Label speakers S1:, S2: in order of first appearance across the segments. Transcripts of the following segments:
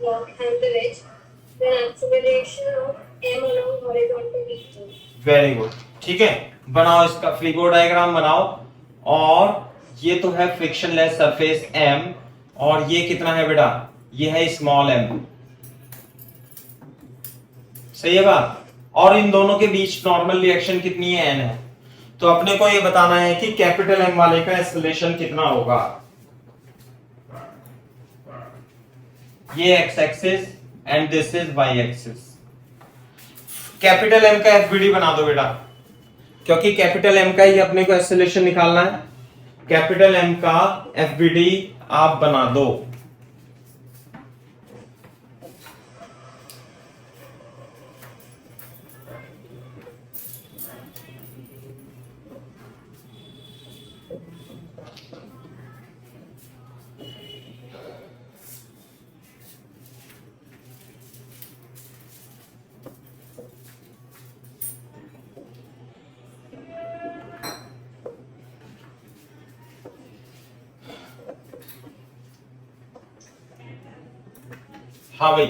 S1: block and the wedge, then acceleration of m along horizontal equals.
S2: Very good, ठीक है। बनाओ इसका freeboard diagram बनाओ। और ये तो है फ्रिक्शनलेस सरफेस m, और ये कितना है बेटा, ये है स्मॉल m, सही है बात। और इन दोनों के बीच नॉर्मल रिएक्शन कितनी है, n है। तो अपने को ये बताना है कि कैपिटल M वाले का एक्सेलरेशन कितना होगा। ये x axis and this is y axis. Capital M का FBD बना दो बेटा, क्योंकि कैपिटल M का ही अपने को एक्सेलरेशन निकालना है। कैपिटल M का FBD आप बना दो। हाँ भाई,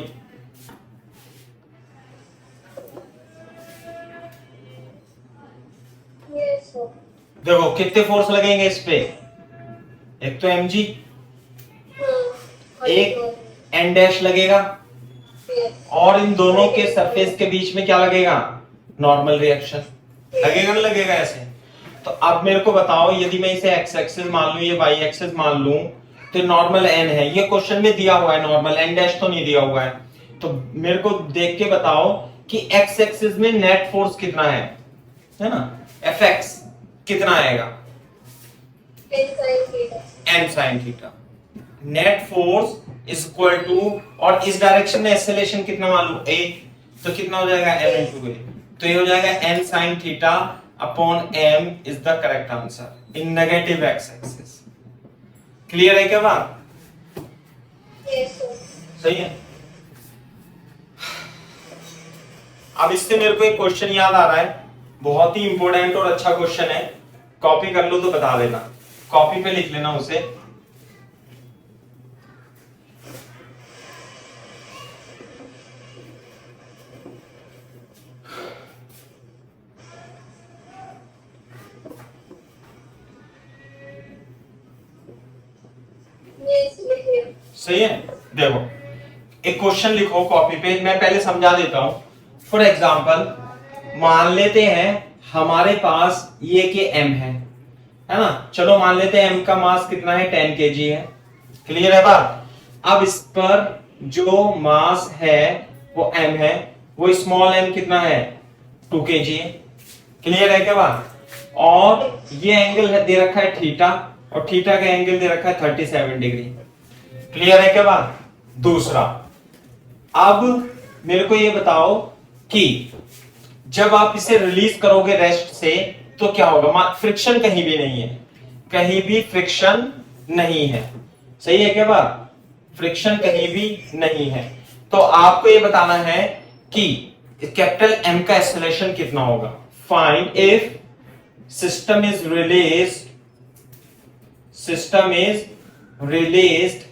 S1: Yes, sir.
S2: देखो कितने फोर्स लगेंगे इस पे। एक तो mg, एक n डैश लगेगा,
S1: Yes.
S2: और इन दोनों के सरफेस के बीच में क्या लगेगा, नॉर्मल रिएक्शन लगेगा ना लगेगा ऐसे। तो अब मेरे को बताओ, यदि मैं इसे x एक्सिस मान लूं, ये y एक्सिस मान लूं, तो नॉर्मल n है, ये क्वेश्चन में दिया हुआ है, नॉर्मल n डैश तो नहीं दिया हुआ है। तो मेरे को देख के बताओ कि x एक्सिस में नेट फोर्स कितना है ना, fx कितना आएगा,
S1: N sin theta.
S2: n sin theta. Net force is equal to, और इस डायरेक्शन में एक्सेलरेशन कितना मालूम a, तो कितना हो जाएगा m into a, तो ये हो जाएगा n sin theta upon m is the correct answer in negative x axis. Clear है क्या बात,
S1: Yes, sir.
S2: सही है। अब इससे मेरे को एक क्वेश्चन याद आ रहा है, बहुत ही इंपॉर्टेंट और अच्छा क्वेश्चन है, कॉपी कर लो तो बता देना, कॉपी पे लिख लेना उसे।
S1: Yes, लिख लिया.
S2: सही है, देखो एक क्वेश्चन लिखो कॉपी पे, मैं पहले समझा देता हूं। फॉर एग्जांपल मान लेते हैं हमारे पास ये के m है ना, चलो मान लेते हैं m का मास कितना है, 10 kg है। क्लियर है बात। अब इस पर जो मास है वो m है, वो स्मॉल m कितना है, 2 kg है। क्लियर है क्या बात। और ये एंगल है दे रखा है थीटा, और थीटा का एंगल दे रखा है 37 डिग्री। क्लियर है क्या बात। दूसरा, अब मेरे को ये बताओ कि जब आप इसे रिलीज करोगे रेस्ट से तो क्या होगा, फ्रिक्शन कहीं भी नहीं है, कहीं भी फ्रिक्शन नहीं है, सही है क्या बात, फ्रिक्शन कहीं भी नहीं है। तो आपको ये बताना है कि कैपिटल M का एक्सेलरेशन कितना होगा। Find if system is released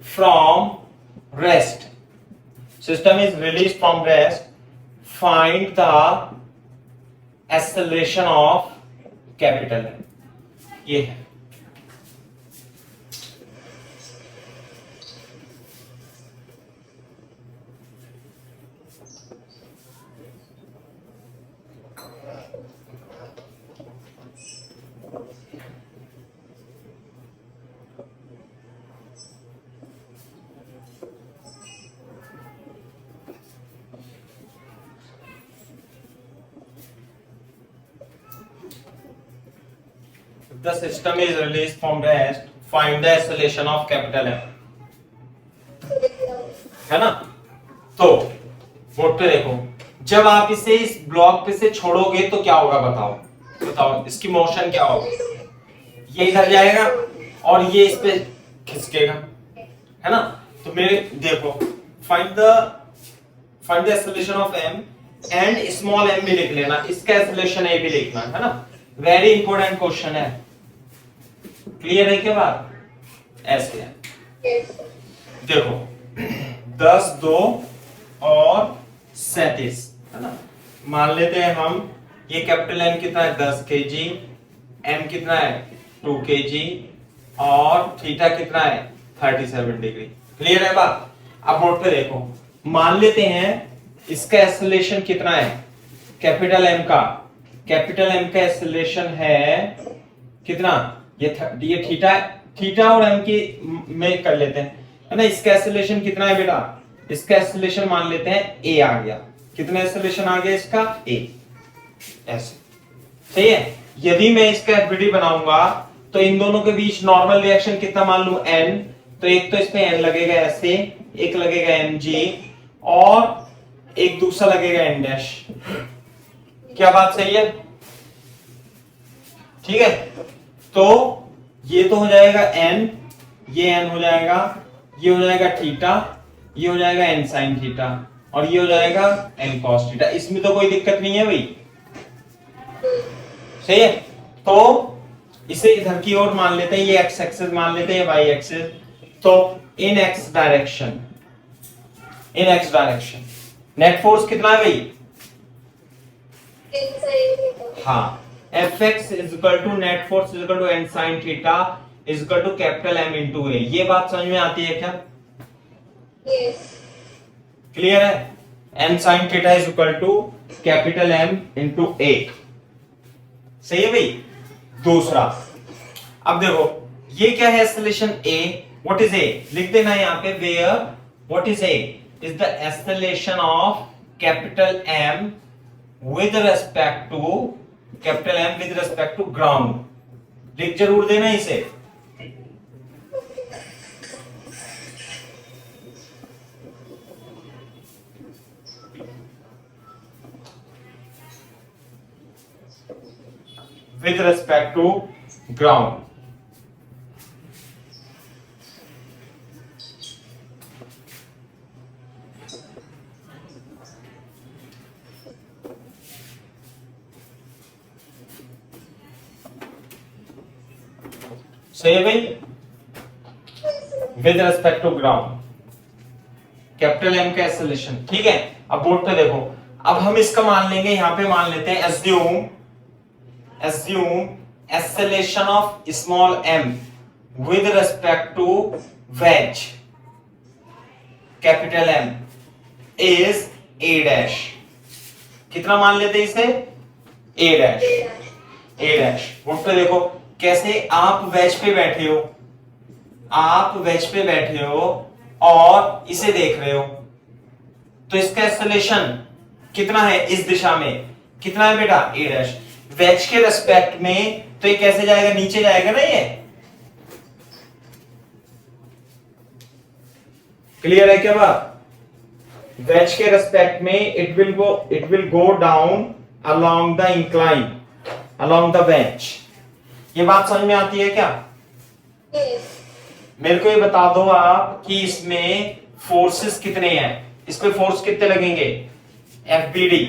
S2: from rest, system is released from rest, find the acceleration of capital M। ये है। If the system is released from rest, find the acceleration of capital M, है ना। तो board पे देखो, जब आप इसे इस ब्लॉक पे से छोड़ोगे तो क्या होगा, बताओ इसकी मोशन क्या होगी। ये इधर जाएगा और ये इस पे खिसकेगा, है ना। तो मेरे देखो, find the acceleration of m and small m भी लिख लेना, इसका एक्सेलरेशन a भी लिखना है ना। वेरी इंपॉर्टेंट क्वेश्चन है। क्लियर है क्या बात, ऐसे है।
S1: Yes, sir.
S2: देखो 10 2 और 37, है ना। मान लेते हैं हम ये कैपिटल M कितना है 10 kg, M कितना है 2 kg और थीटा कितना है 37 डिग्री। क्लियर है बात। अब बोर्ड पे देखो, मान लेते हैं इसका एक्सेलरेशन कितना है कैपिटल M का, कैपिटल M का एक्सेलरेशन है कितना, ये थीटा और M की में कर लेते हैं, है ना। इसका एक्सेलरेशन कितना है बेटा, इसका एक्सेलरेशन मान लेते हैं a आ गया। कितना एक्सेलरेशन आ गया इसका a, ऐसे सही है। यदि मैं इसका एफबीडी बनाऊंगा तो इन दोनों के बीच नॉर्मल रिएक्शन कितना मान लूं n, तो एक तो इसमें n लगेगा ऐसे, एक लगेगा mg और एक दूसरा लगेगा n डैश। क्या बात सही है, ठीक है। तो ये तो हो जाएगा n, ये n हो जाएगा, ये हो जाएगा थीटा, ये हो जाएगा n साइन थीटा और ये हो जाएगा n cos थीटा। इसमें तो कोई दिक्कत नहीं है भाई, सही है। तो इसे इधर की ओर मान लेते हैं, ये x एक्सिस मान लेते हैं, y एक्सिस। तो in x direction, in x direction net force कितना है भाई, हाँ, Fx is equal to net force is equal to n sin theta is equal to capital M into a। ये बात समझ में आती है क्या, क्लियर है। n sin theta is equal to capital M into a, सही है भाई। दूसरा, अब देखो ये क्या है acceleration a, what is a, लिख देना यहां पे, where what is a is the acceleration of capital M with respect to, capital M with respect to ground. लिख जरूर देना इसे। with respect to ground। सही है भाई, with respect to ground capital M का एक्सेलरेशन, ठीक है। अब बोर्ड पे देखो, अब हम इसका मान लेंगे, यहां पे मान लेते हैं assume acceleration of small m with respect to wedge capital M is a dash। कितना मान लेते हैं इसे, a dash। बोर्ड पे देखो कैसे, आप वेज पे बैठे हो, आप वेज पे बैठे हो और इसे देख रहे हो, तो इसका एक्सेलरेशन कितना है इस दिशा में, कितना है बेटा a डैश। वेज के रेस्पेक्ट में तो ये कैसे जाएगा, नीचे जाएगा ना ये, क्लियर है क्या बात। वेज के रेस्पेक्ट में it will go down along the incline, along the ways. ये बात समझ में आती है क्या, मेरे को ये बता दो आप कि इसमें फोर्सेस कितने हैं, इस पे फोर्स कितने लगेंगे, एफबीडी,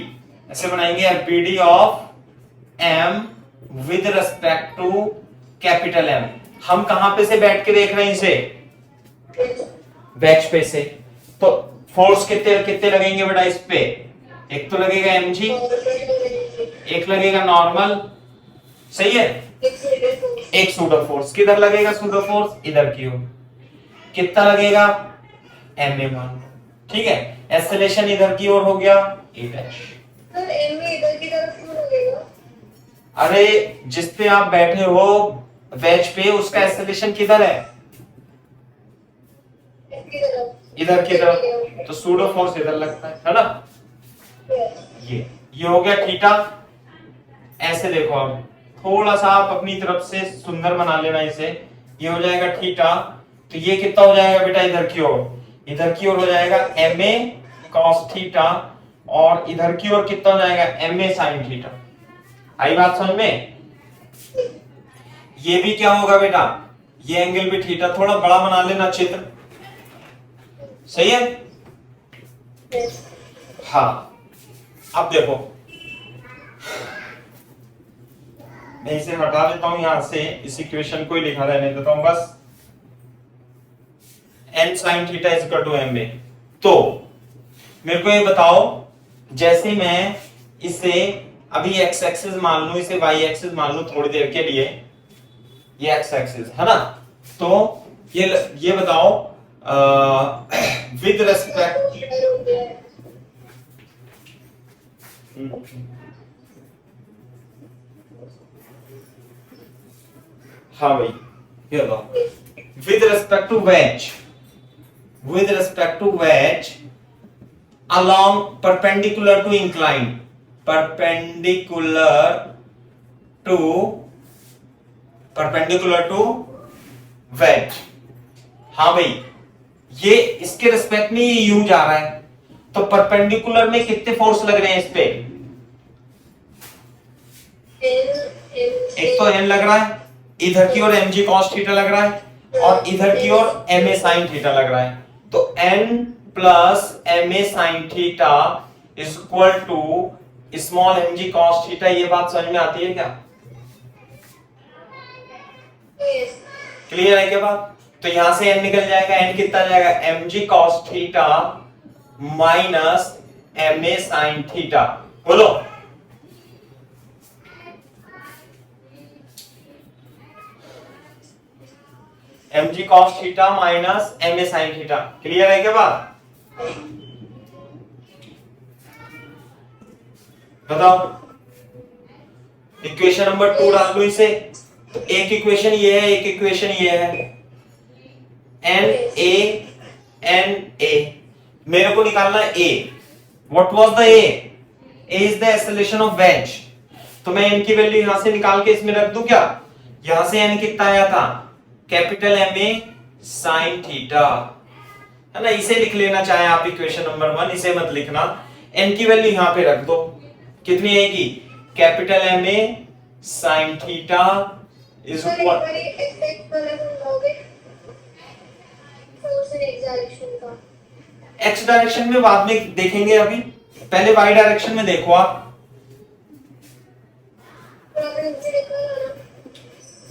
S2: ऐसे बनाएंगे FBD of M with respect to capital M। हम कहां पे से बैठ के देख रहे हैं इसे, वेज पे से, तो फोर्स कितने लगेंगे बेटा इस पे, एक तो लगेगा mg, एक लगेगा नॉर्मल, सही है, एक सूडो फोर्स। किधर लगेगा सूडो फोर्स, इधर की ओर। कितना लगेगा ma1, ठीक है। एक्सेलरेशन इधर की ओर हो गया a डैश। अरे जिस पे आप बैठे हो वेज पे, उसका एक्सेलरेशन किधर है, इधर की तरफ, तो सूडो फोर्स इधर लगता है ना। ये हो गया थीटा। ऐसे देखो, अब थोड़ा सा आप अपनी तरफ से सुंदर बना लेना इसे, ये हो जाएगा थीटा। तो ये कितना हो जाएगा बेटा, इधर की ओर, इधर की ओर हो जाएगा ma cos थीटा और इधर की ओर कितना हो जाएगा ma sin थीटा। आई बात समझ में। ये भी क्या होगा बेटा, ये एंगल भी थीटा। थोड़ा बड़ा बना लेना चित्र, सही है। हाँ, अब देखो मैं इसे हटा देता हूं यहां से, इस इक्वेशन को ही लिखा रहने देता हूं बस। n sin theta is equal to ma, तो मेरे को ये बताओ, जैसे मैं इसे अभी एक्स एक्सिस मान लूं, इसे वाई एक्सिस मान लूं थोड़ी देर के लिए, ये एक्स एक्सिस है ना, तो ये बताओ विद रेस्पेक्ट, हाँ भाई ये बताओ with respect to wedge along perpendicular to incline, perpendicular to wedge। हाँ भाई ये इसके रिस्पेक्ट में ये यूं जा रहा है, तो परपेंडिकुलर में कितने फोर्स लग रहे हैं इस पे? एक तो n लग रहा है, इधर की ओर mg cos थीटा लग रहा है, और इधर की ओर ma sin थीटा लग रहा है। तो n plus ma sin theta is equal to small mg cos theta. ये बात समझ में आती है क्या? क्लियर है क्या बात? तो यहां से n निकल जाएगा, n कितना जाएगा? mg cos theta minus ma sin theta. बोलो mg cos theta minus ma sin theta. Clear है क्या बात? बताओ इक्वेशन नंबर 2 डाल लो इसे। तो एक इक्वेशन ये है, एक इक्वेशन ये है, एन ए। मेरे को निकालना a. What was the a? A is the acceleration of wedge. तो मैं एन की वैल्यू यहां से निकाल के इसमें रख दूं क्या? यहां से एन कितना आया था? Capital M a sine theta, है ना। इसे लिख लेना चाहे आप इक्वेशन नंबर 1, इसे मत लिखना। एन की वैल्यू यहां पे रख दो, कितनी आएगी? Capital M a sine theta is equal, x direction में बाद में देखेंगे, अभी पहले वाई डायरेक्शन में देखो आप।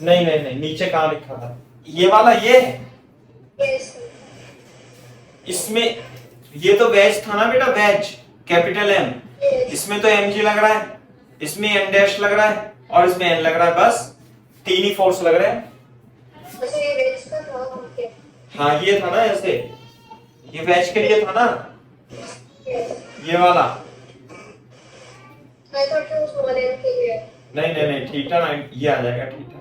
S2: नहीं नहीं नहीं, नीचे कहां लिखा था? ये वाला ये है। इसमें ये तो वेज था ना बेटा, वेज कैपिटल एम। इसमें तो एम जी लग रहा है, इसमें एन डैश लग रहा है, और इसमें एन लग रहा है। बस 3 ही फोर्स लग रहे हैं। हाँ ये था ना, ऐसे ये वेज के लिए था ना, ये वाला। नहीं नहीं नहीं, थीटा ना, ये आ जाएगा थीटा।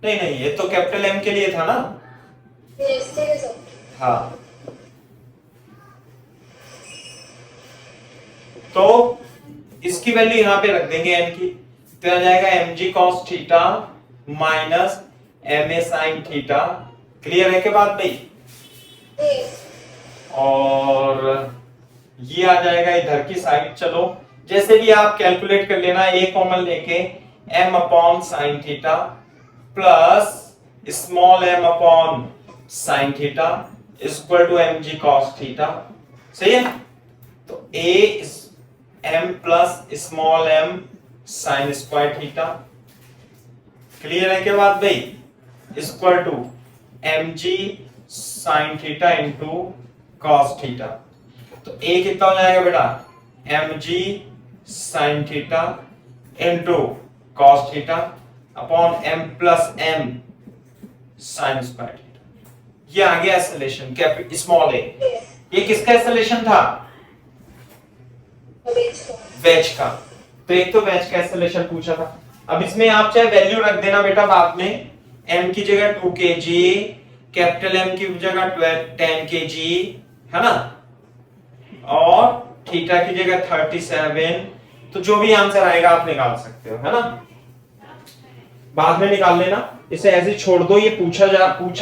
S2: नहीं नहीं, ये तो कैपिटल एम के लिए था ना। हाँ तो इसकी वैल्यू यहां पे रख देंगे एन की, तो आ जाएगा mg cos theta minus ma sin theta. Clear है के बात भाई? और ये आ जाएगा इधर की साइड। चलो जैसे भी आप कैलकुलेट कर लेना, a कॉमन लेके m upon sine theta plus small m upon sine theta is equal to mg cos theta. सही है? तो a m plus small m sine square theta. Clear है क्या बात भाई? Equal to mg sine theta into cos theta. तो a कितना हो जाएगा बेटा? mg sine theta into cos theta upon m plus m sine square theta. ये आ गया एक्सेलरेशन कैपिटल स्मॉल a। ये किसका एक्सेलरेशन था? वेज का। तो एक तो वेज का एक्सेलरेशन पूछा था। अब इसमें आप चाहे वैल्यू रख देना बेटा बाद में, m की जगह 2 kg, कैपिटल M की जगह 10 kg, है ना, और थीटा की जगह 37। तो जो भी आंसर आएगा आप निकाल सकते हो, है ना। बाद में निकाल लेना, इसे ऐसे छोड़ दो। ये पूछा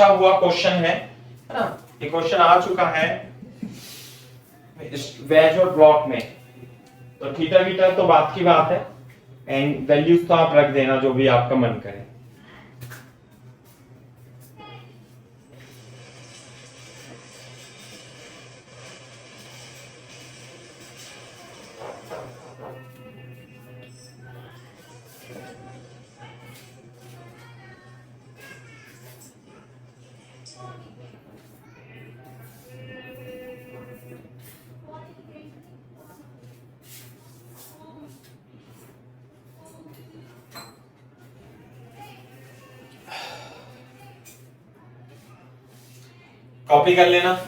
S2: हुआ क्वेश्चन है ना। ये क्वेश्चन आ चुका है वेज और ब्लॉक में। तो थीटा वीटा तो बात की बात है, एंड वैल्यूज तो आप रख देना जो भी आपका मन करे। कॉपी कर लेना।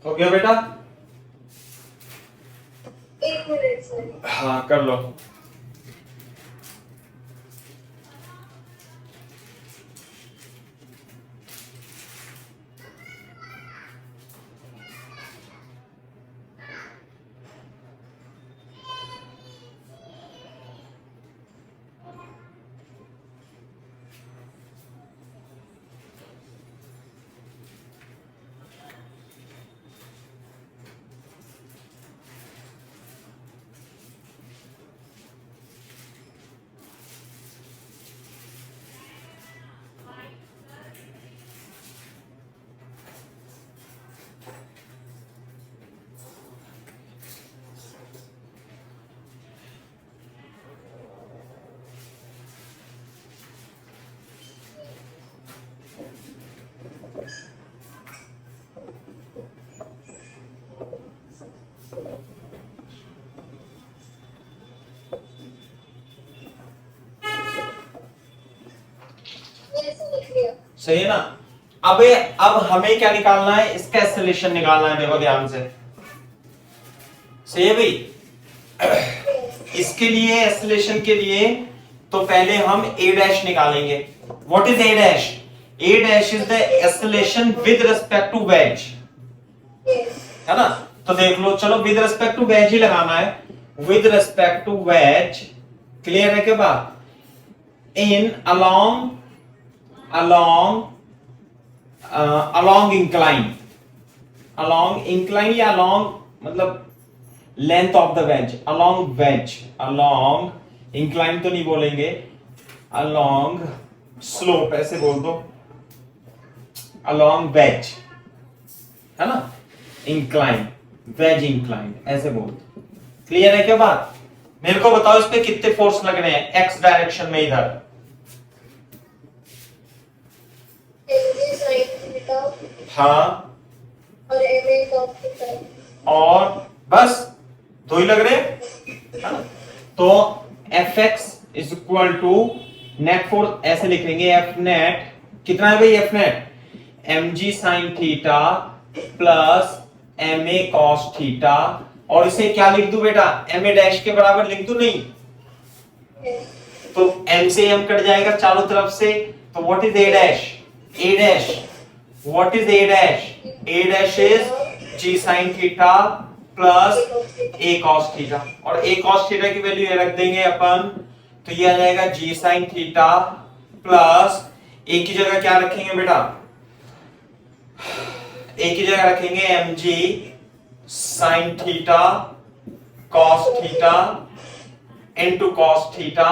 S2: हो गया बेटा?
S1: एक मिनट सर।
S2: हाँ कर लो। सही है ना? अब हमें क्या निकालना है? इसका एक्सेलरेशन निकालना है। देखो ध्यान से, सही है भाई? इसके लिए एक्सेलरेशन के लिए तो पहले हम ए डैश निकालेंगे। What is a dash? A dash is the acceleration with respect to wedge, है ना? तो देख लो, चलो विद रिस्पेक्ट टू वेज ही लगाना है। With respect to wedge, clear है के बाद? In along incline, along incline या अलोंग मतलब length of the wedge, along wedge, along incline तो नहीं बोलेंगे, अलोंग स्लोप ऐसे बोल दो, अलोंग वेज, है ना? इंक्लाइन, वेज इंक्लाइन ऐसे बोल दो। क्लियर है क्या बात? मेरे को बताओ इस पे कितने फोर्स लगने हैं एक्स डायरेक्शन में इधर? हाँ, और बस दो ही लग रहे हैं। तो F x is equal to net force ऐसे लिख लेंगे, एफ नेट कितना है भाई? F net m g sine theta plus m a cos theta, और इसे क्या लिख दूं बेटा? एम ए डैश के बराबर लिख दूं? नहीं, तो एम से एम कट जाएगा चारों तरफ से। तो what is a dash? A dash, what is a dash? A dash is g sine theta plus a cos theta, और ए कॉस थीटा की वैल्यू ये रख देंगे अपन, तो ये आ जाएगा g sine theta plus a की जगह क्या रखेंगे बेटा? ए की जगह रखेंगे m g sine theta cos theta into cos theta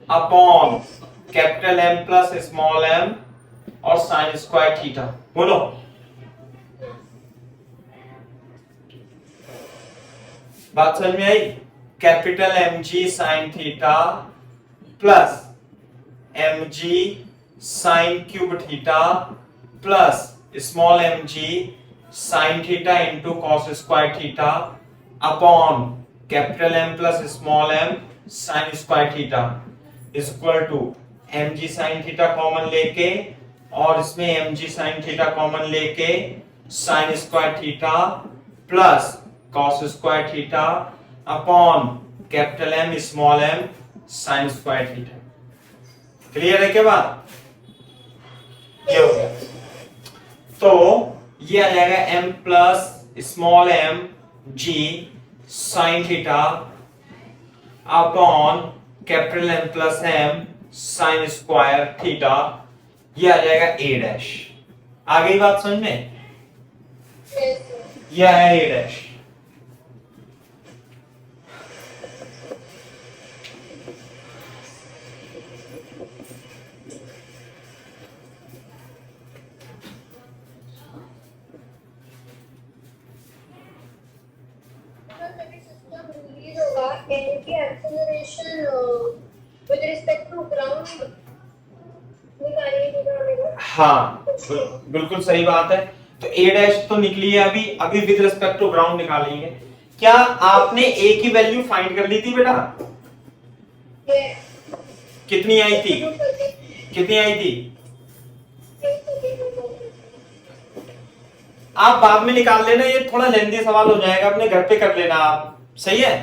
S2: upon capital M plus small m और साइन स्क्वायर थीटा। बोलो, बात समझ में आई? Capital M g sine theta plus M g sine cube theta plus small m g sine theta into cos square theta upon capital M plus small m sine square theta is equal to M g sine theta common लेके और इसमें M g sine theta common लेके sine square theta plus cos square theta upon capital M small m sine square theta. Clear है क्या बात? ये हो गया। तो ये आ जाएगा m plus small m g sine theta upon capital M plus m sine square theta. ये आ जाएगा a डैश। आ गई बात समझ में? यह है a डैश। हाँ बिल्कुल सही बात है। तो ए डैश तो निकली है अभी, अभी विद रिस्पेक्ट टू ग्राउंड निकालेंगे। क्या आपने ए की वैल्यू फाइंड कर ली थी बेटा? कितनी आई थी? कितनी आई थी? आप बाद में निकाल लेना, ये थोड़ा लेंदी सवाल हो जाएगा, अपने घर पे कर लेना आप। सही है?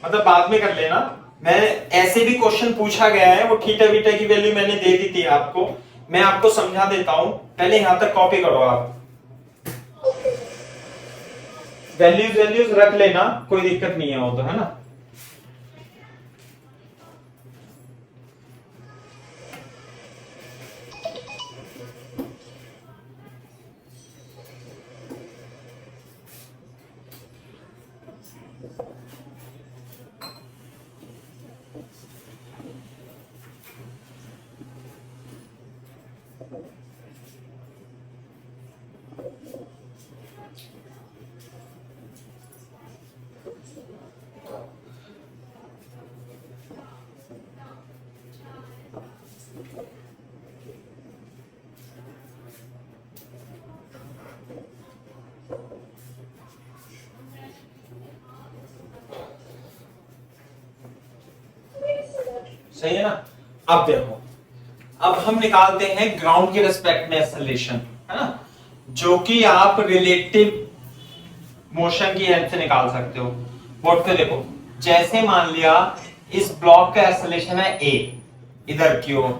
S2: मतलब बाद में कर लेना। मैं ऐसे भी क्वेश्चन पूछा गया है, वो थीटा बीटा की वैल्यू मैंने दे दी थी आपको, मैं आपको समझा देता हूं, पहले यहां तक कॉपी करो आप। वैल्यूज रख लेना, कोई दिक्कत नहीं है वो तो, है ना। सही है ना। अब देखो, अब हम निकालते हैं ग्राउंड के रिस्पेक्ट में एक्सेलरेशन, है ना, जो कि आप रिलेटिव मोशन की हेल्प से निकाल सकते हो। बोर्ड पे देखो, जैसे मान लिया इस ब्लॉक का एक्सेलरेशन है a इधर की ओर,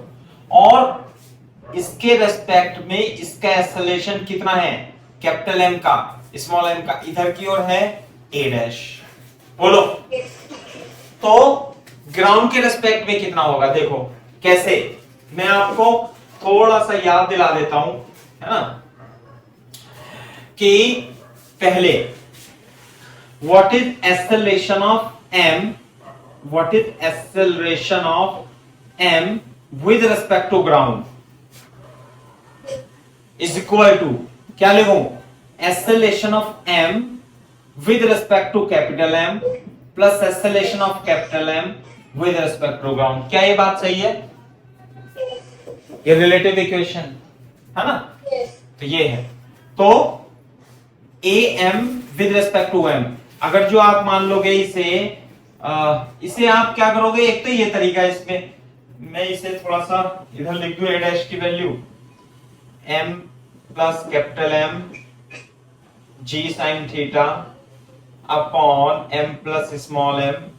S2: और इसके रेस्पेक्ट में इसका एक्सेलरेशन कितना है, कैपिटल एम का स्मॉल एम का इधर की ओर है a डैश। बोलो तो ग्राउंड के रेस्पेक्ट में कितना होगा? देखो कैसे, मैं आपको थोड़ा सा याद दिला देता हूं, है ना, कि पहले what is acceleration of m, what is acceleration of m with respect to ground is equal to, क्या लिखूं, acceleration of m with respect to capital M plus acceleration of capital M with respect to ground. क्या ये बात सही है? ये relative equation है ना। तो ये है, तो am with respect to m, अगर जो आप मान लोगे इसे इसे आप क्या करोगे, एक तो ये तरीका है, इसमें मैं इसे थोड़ा सा इधर लिख दूं, a डैश की value m plus capital M g sign theta upon m plus small m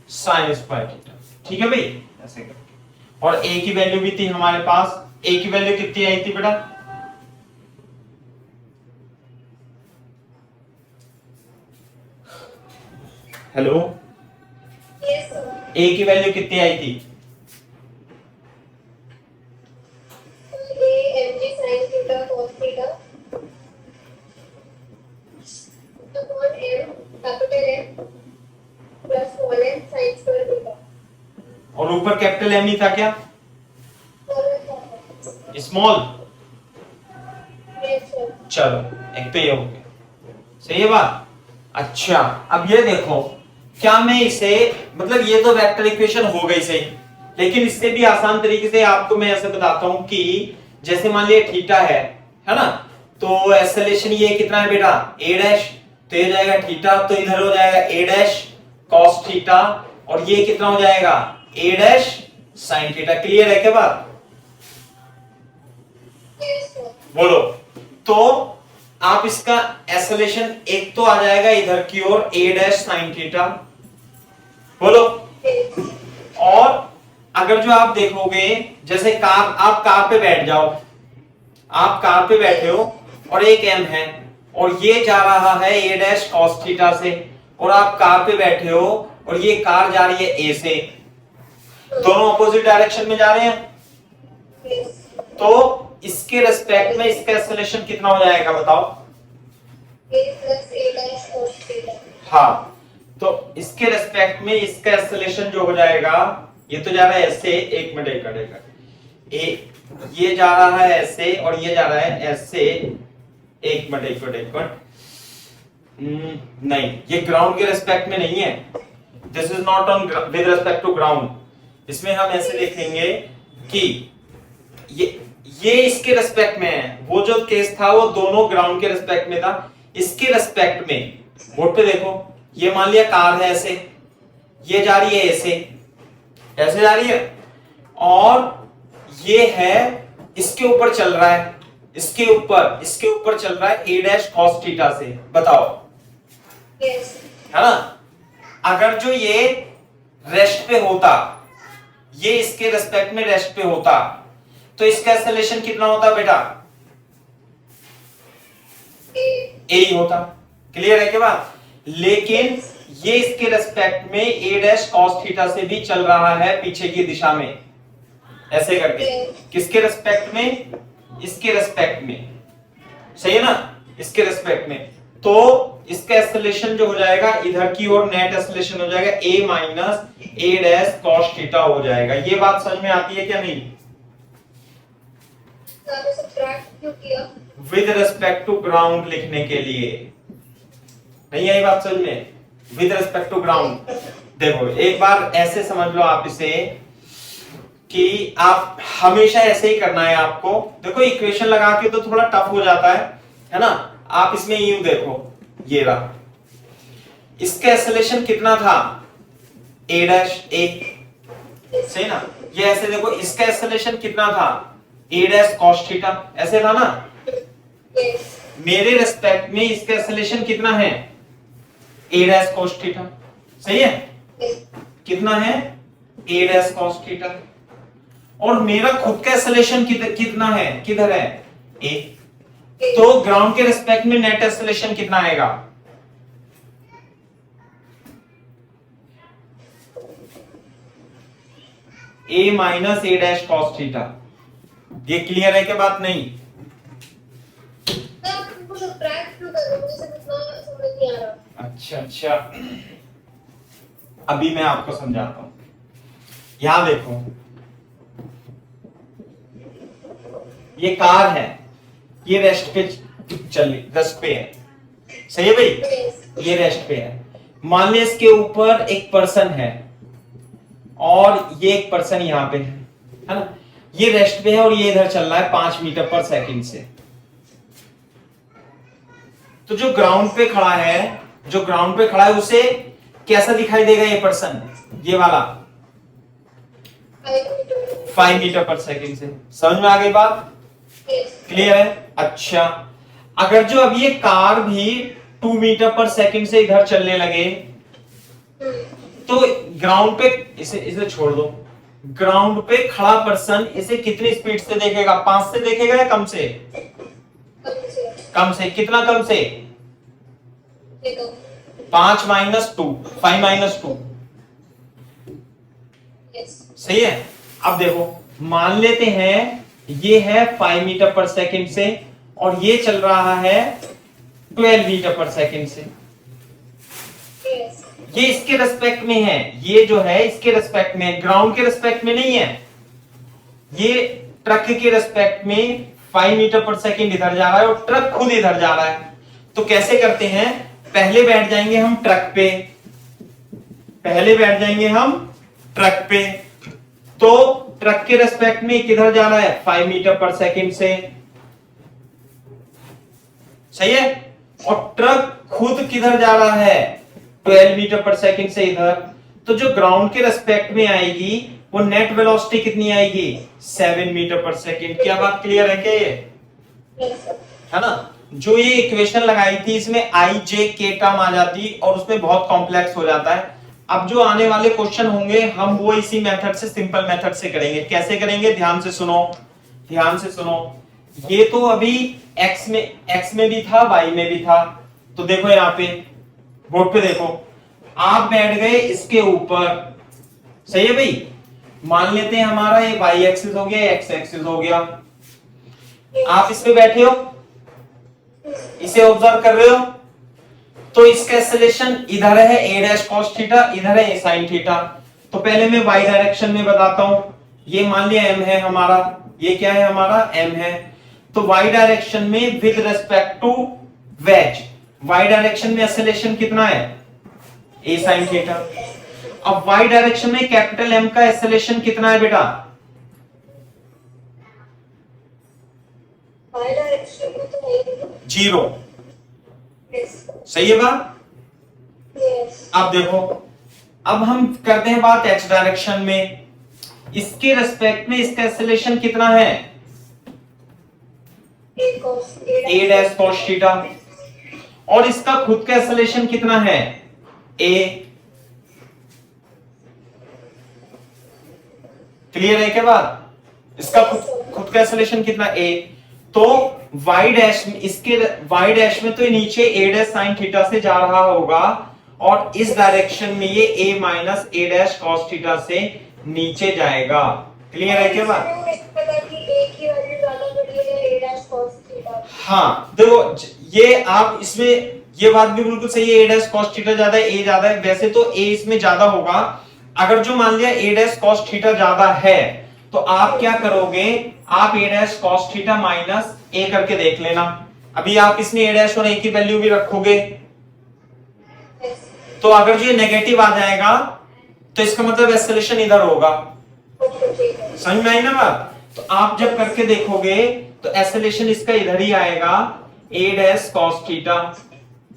S2: sine square theta. ठीक है भाई, ऐसे कर। और a की वैल्यू भी थी हमारे पास, a की वैल्यू कितनी आई थी बेटा? हेलो, a की वैल्यू कितनी आई थी? और ऊपर कैपिटल M ही था क्या? स्मॉल। चलो एक तो ये हो गया, सही है बात। अच्छा अब ये देखो, क्या मैं इसे, मतलब ये तो वेक्टर इक्वेशन हो गई सही, लेकिन इससे भी आसान तरीके से आपको मैं ऐसे बताता हूं कि जैसे मान लिया थीटा है ना, तो एक्सेलरेशन ये कितना है बेटा, a डैश, तो ये जाएगा थीटा, तो इधर हो जाएगा a डैश cos थीटा, और ये कितना हो जाएगा a dash sin theta. Clear है क्या बात? बोलो तो आप इसका एक्सेलरेशन एक तो आ जाएगा इधर की ओर a डैश साइन थीटा, बोलो। और अगर जो आप देखोगे जैसे कार, आप कार पे बैठ जाओ, आप कार पे बैठे हो और एक m है और ये जा रहा है a डैश कॉस थीटा से, और आप कार पे बैठे हो और ये कार जा रही है a से, दोनों अपोजिट डायरेक्शन में जा रहे हैं, तो इसके रेस्पेक्ट में इसका एक्सेलरेशन कितना हो जाएगा बताओ? हाँ, तो इसके रेस्पेक्ट में इसका एक्सेलरेशन जो हो जाएगा, ये तो जा रहा है ऐसे, एक मिनट ये जा रहा है ऐसे और ये जा रहा है ऐसे, एक मिनट नहीं, ये ग्राउंड के रेस्पेक्ट में नहीं है, this is not on with respect to ground. इसमें हम ऐसे देखेंगे कि ये इसके रेस्पेक्ट में है, वो जो केस था वो दोनों ग्राउंड के रेस्पेक्ट में था, इसके रेस्पेक्ट में बोर्ड पे देखो, ये मान लिया कार है ऐसे, ये जा रही है ऐसे जा रही है, और ये है इसके ऊपर चल रहा है, इसके ऊपर चल रहा है a डैश cos थीटा से, बताओ है ना? अगर जो ये रेस्ट पे होता, ये इसके रेस्पेक्ट में रेस्ट पे होता, तो इसका एक्सेलरेशन कितना होता बेटा? a ही होता। क्लियर है क्या बात? लेकिन ये इसके रेस्पेक्ट में a डैश cos थीटा से भी चल रहा है पीछे की दिशा में, ऐसे करके। किसके रेस्पेक्ट में? इसके रेस्पेक्ट में, सही है ना? इसके रेस्पेक्ट में, तो इसका एक्सेलरेशन जो हो जाएगा इधर की ओर नेट एक्सेलरेशन हो जाएगा a minus a dash cos theta हो जाएगा। ये बात समझ में आती है क्या नहीं? विद रेस्पेक्ट टू ग्राउंड लिखने के लिए नहीं आई बात समझ में? With respect to ground. देखो एक बार ऐसे समझ लो आप इसे, कि आप हमेशा ऐसे ही करना है आपको। देखो इक्वेशन लगा के तो थोड़ा टफ हो जाता है ना? आप इसमें यूं देखो, ये रहा, इसका एक्सेलरेशन कितना था? a डैश, सही ना? ये ऐसे देखो, इसका एक्सेलरेशन कितना था? a डैश cos थीटा, ऐसे था ना? मेरे रेस्पेक्ट में इसका एक्सेलरेशन कितना है? a डैश cos थीटा, सही है? कितना है? a dash cos theta. और मेरा खुद का एक्सेलरेशन कितना है? किधर है? a। तो ग्राउंड के रेस्पेक्ट में नेट एक्सेलरेशन कितना आएगा? a minus a dash cos theta. ये क्लियर है क्या बात? नहीं अच्छा, अभी मैं आपको समझाता हूं। यहां देखो, ये कार है, ये रेस्ट पे रेस्ट पे है, सही है भाई? ये रेस्ट पे है। मान लिया इसके ऊपर एक पर्सन है और ये एक पर्सन यहां पे है ना? ये रेस्ट पे है और ये इधर चल रहा है 5 मीटर पर सेकंड से। तो जो ग्राउंड पे खड़ा है उसे कैसा दिखाई देगा ये पर्सन? ये वाला 5 मीटर पर सेकंड से। समझ में आ गई बात? क्लियर है? अच्छा, अगर जो अब ये कार भी 2 मीटर पर सेकंड से इधर चलने लगे, तो ग्राउंड पे इसे छोड़ दो, ग्राउंड पे खड़ा पर्सन इसे कितनी स्पीड से देखेगा? 5 से देखेगा या कम से? कम से। कितना कम से? 5 माइनस 2, 5 माइनस 2, सही है? अब देखो, मान लेते हैं ये है 5 मीटर पर सेकंड से और ये चल रहा है 12 मीटर पर सेकंड से। ये इसके रेस्पेक्ट में है, ये जो है इसके रेस्पेक्ट में, ग्राउंड के रेस्पेक्ट में नहीं है। ये ट्रक के रेस्पेक्ट में 5 मीटर पर सेकंड इधर जा रहा है और ट्रक खुद इधर जा रहा है। तो कैसे करते हैं? पहले बैठ जाएंगे हम ट्रक पे, तो ट्रक के रेस्पेक्ट में किधर जा रहा है? 5 मीटर पर सेकंड से, सही है? और ट्रक खुद किधर जा रहा है? 12 मीटर पर सेकंड से इधर। तो जो ग्राउंड के रेस्पेक्ट में आएगी वो नेट वेलोसिटी कितनी आएगी? 7 मीटर पर सेकंड। क्या बात क्लियर है क्या? ये है ना। जो ये इक्वेशन लगाई थी इसमें आई जे के टर्म आ जाती और उसमें बहुत कॉम्प्लेक्स हो जाता है। अब जो आने वाले क्वेश्चन होंगे हम वो इसी मेथड से, सिंपल मेथड से करेंगे। कैसे करेंगे, ध्यान से सुनो, ध्यान से सुनो। ये तो अभी x में भी था, y में भी था। तो देखो यहाँ पे बोर्ड पे देखो, आप बैठ गए इसके ऊपर, सही है भाई। मान लेते हैं हमारा ये y एक्सिस हो गया, x एक्सिस हो गया। आप इस पे बैठे हो, इसे ऑब्जर्व कर रहे हो, तो इसका एक्सेलेरेशन इधर है a डैश cos थीटा, इधर है a sin थीटा। तो पहले मैं y डायरेक्शन में बताता हूं। ये मान लिया m है हमारा, ये क्या है हमारा m है। तो y डायरेक्शन में with respect to wedge, y direction में एक्सेलेरेशन कितना है, a sin थीटा। अब y डायरेक्शन में कैपिटल M का एक्सेलेरेशन कितना है बेटा,
S1: डायरेक्शन में तो नहीं।
S2: 0। सही है बात। अब देखो, अब हम करते हैं बात x डायरेक्शन में। इसके रेस्पेक्ट में इसका एक्सेलेरेशन कितना है, a डैश cos थीटा। और इसका खुद का एक्सेलेरेशन कितना है, a। क्लियर है क्या बात, इसका खुद का एक्सेलेरेशन कितना a। तो y डैश में, इसके y डैश में तो ये नीचे a डैश sin थीटा से जा रहा होगा, और इस डायरेक्शन में ये a minus a dash cos theta से नीचे जाएगा। क्लियर है क्या बात। हाँ देखो, ये आप इसमें, ये बात भी बिल्कुल सही है, a डैश cos थीटा ज्यादा है, a ज्यादा है। वैसे तो a इसमें ज्यादा होगा। अगर जो मान लिया a डैश cos थीटा ज्यादा है, तो आप क्या करोगे, आप a dash cos theta minus a करके देख लेना। अभी आप इसमें a डैश और a की वैल्यू भी रखोगे, तो अगर जो ये नेगेटिव आ जाएगा तो इसका मतलब एक्सेलेरेशन इधर होगा। समझ में आई ना बात। तो आप जब करके देखोगे तो एक्सेलेरेशन इसका इधर ही आएगा, a डैश cos थीटा।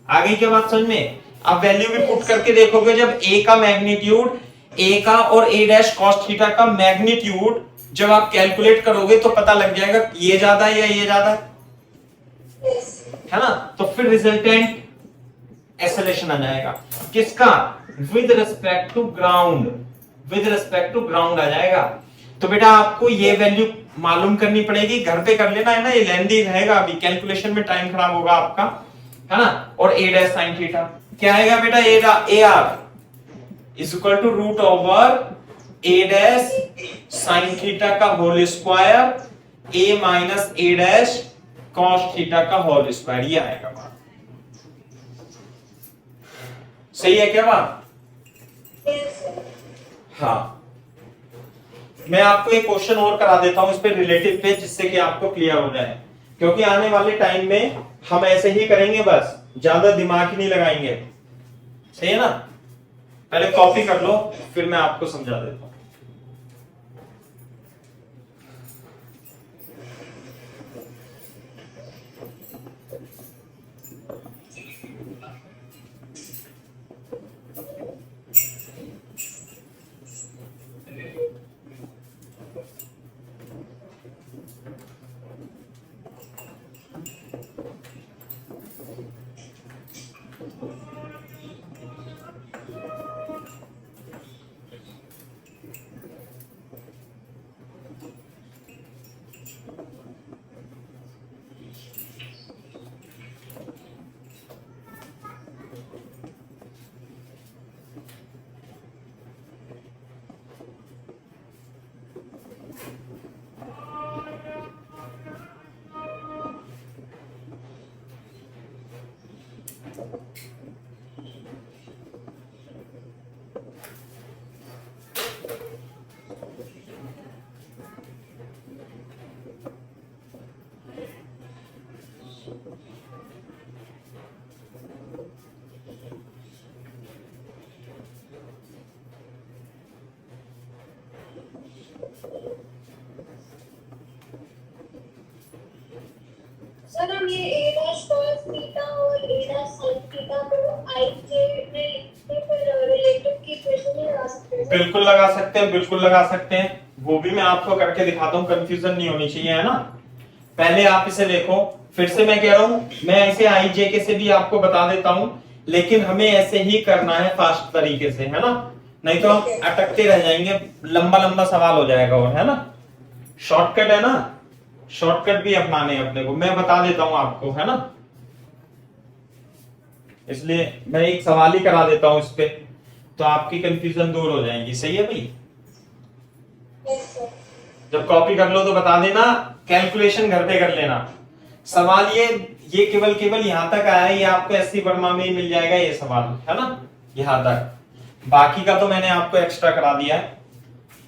S2: आ गई क्या बात समझ में। आप वैल्यू भी पुट करके देखोगे, जब a का मैग्नीट्यूड, a का और a डैश cos थीटा का मैग्नीट्यूड जब आप कैलकुलेट करोगे तो पता लग जाएगा ये ज्यादा है या ये ज्यादा है ना। तो फिर रिजल्टेंट एक्सेलेरेशन आ जाएगा किसका, with respect to ground, with respect to ground आ जाएगा। तो बेटा आपको ये वैल्यू मालूम करनी पड़ेगी, घर पे कर लेना है ना, ये लेंदी रहेगा, अभी कैलकुलेशन में टाइम खराब होगा आपका, है ना। और a डैश sin थीटा क्या आएगा बेटा, a r is equal to root over a dash sin theta का whole square a minus a dash cos theta का होल स्क्वायर, ये आएगा बात। सही है क्या बात। हाँ, मैं आपको एक क्वेश्चन और करा देता हूं इस पे रिलेटिव पे, जिससे कि आपको क्लियर हो जाए, क्योंकि आने वाले टाइम में हम ऐसे ही करेंगे, बस ज्यादा दिमाग ही नहीं लगाएंगे। सही है ना। पहले कॉपी कर लो, फिर मैं आपको समझा देता हूं।
S1: सर हम ये a डैश cos थीटा और a डैश sin थीटा को i j में लिखते फिर रिलेटिव की इक्वेशन में लगा सकते हैं।
S2: बिल्कुल लगा सकते हैं, बिल्कुल लगा सकते हैं। वो भी मैं आपको करके दिखाता हूँ, कंफ्यूजन नहीं होनी चाहिए, है ना। पहले आप इसे देखो, फिर से मैं कह रहा हूं, मैं ऐसे आई जे के से भी आपको बता देता हूं, लेकिन हमें ऐसे ही करना है फास्ट तरीके से, है ना, नहीं तो हम अटकते रह जाएंगे, लंबा लंबा सवाल हो जाएगा, और है ना, शॉर्टकट है ना, शॉर्टकट भी अपनाने हैं अपने को, मैं बता देता हूं आपको, है ना, इसलिए मैं एक सवाल ही करा देता हूं इस पे, तो आपकी कंफ्यूजन दूर हो जाएगी। सही है भाई?
S1: Yes sir.
S2: जब कॉपी कर लो तो बता देना, कैलकुलेशन घर पे कर लेना। सवाल ये केवल केवल यहां तक आया है, ये आपको एससी वर्मा में ही मिल जाएगा ये सवाल, है ना, यहां तक। बाकी का तो मैंने आपको एक्स्ट्रा करा दिया है,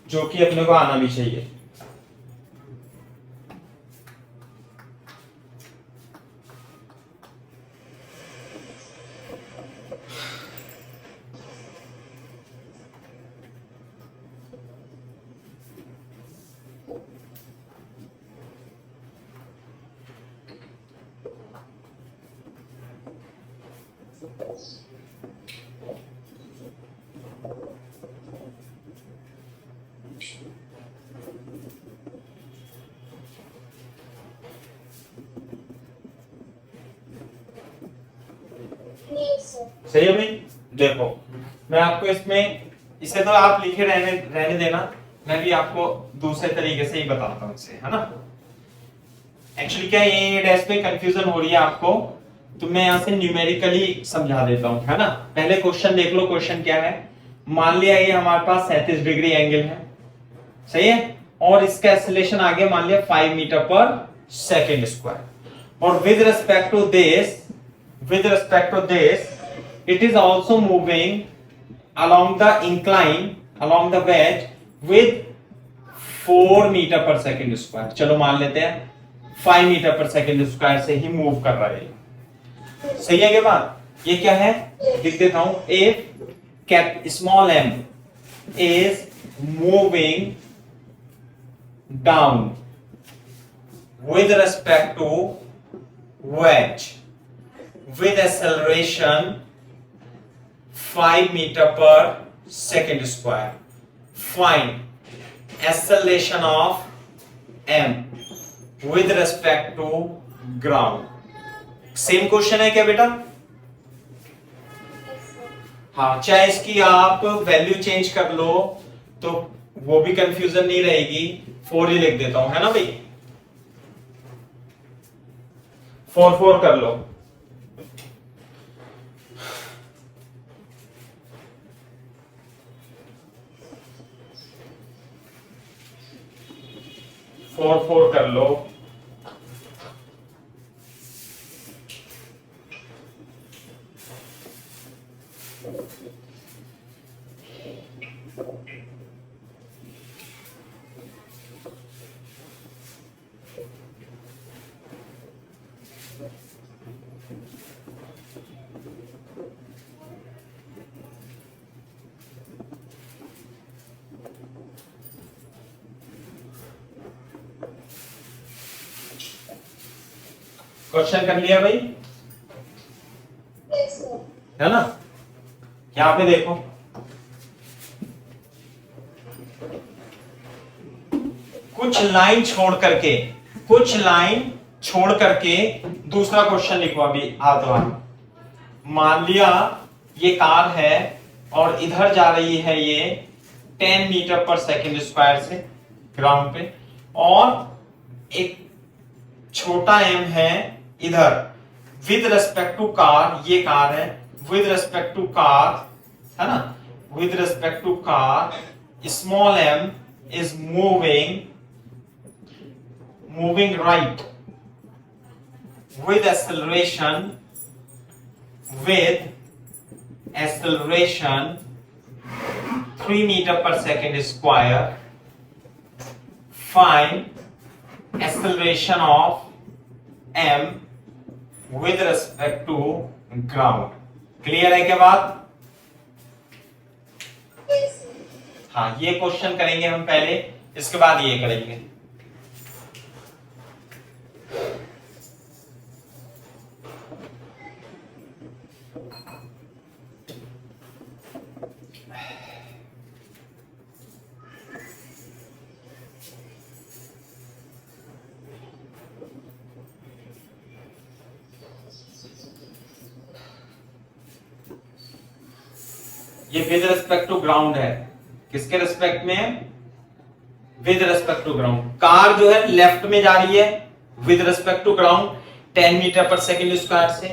S2: जो कि अपने को आना भी चाहिए।
S1: नहीं सर।
S2: सही है भाई? देखो, मैं आपको इसमें, इसे तो आप लिखे रहने रहने देना, मैं भी आपको दूसरे तरीके से ही बताता हूं इसे, है ना। एक्चुअली क्या ये डैश पे कंफ्यूजन हो रही है आपको, तो मैं यहां से न्यूमेरिकली समझा देता हूं, है ना। पहले क्वेश्चन देख लो, क्वेश्चन क्या है। मान लिया ये हमारे पास 37 डिग्री एंगल है, सही है, और इसका एक्सेलरेशन आ गया मान लिया 5 मीटर पर सेकेंड स्क्वायर, और with respect to this, it is also moving along the incline, along the wedge with 4 metre per second square. चलो मान लेते हैं 5 मीटर पर सेकेंड स्क्वायर से ही मूव कर रहा है। सही है क्या बात? ये क्या है, लिख देता हूं, if cap small m is moving down with respect to wedge with acceleration 5 meter per second square, find acceleration of m with respect to ground। Same question है क्या बेटा? हाँ, चाहे इसकी आप वैल्यू चेंज कर लो तो वो भी कंफ्यूजन नहीं रहेगी, 4 ही लिख देता हूं, है ना भाई, 4 कर लो। फोर कर लो। क्वेश्चन कर लिया भाई,
S1: यस सर।
S2: है ना। यहां पे देखो, कुछ लाइन छोड़ करके दूसरा क्वेश्चन लिखो अभी हाथ वाला। मान लिया ये कार है और इधर जा रही है ये 10 मीटर पर सेकेंड स्क्वायर से ग्राउंड पे, और एक छोटा m है इधर, विद रेस्पेक्ट टू कार, ये कार है, विद रेस्पेक्ट टू कार, है ना, with respect to car small m is moving right with acceleration 3 meter per second square, find acceleration of m with respect to ground। Clear है क्या बात?
S1: Yes sir.
S2: हाँ, ये question करेंगे हम पहले, इसके बाद ये करेंगे। ये विद रिस्पेक्ट टू ग्राउंड है। किसके रिस्पेक्ट में है? With respect to ground. Car जो है लेफ्ट में जा रही है with respect to ground 10 metre per second square से।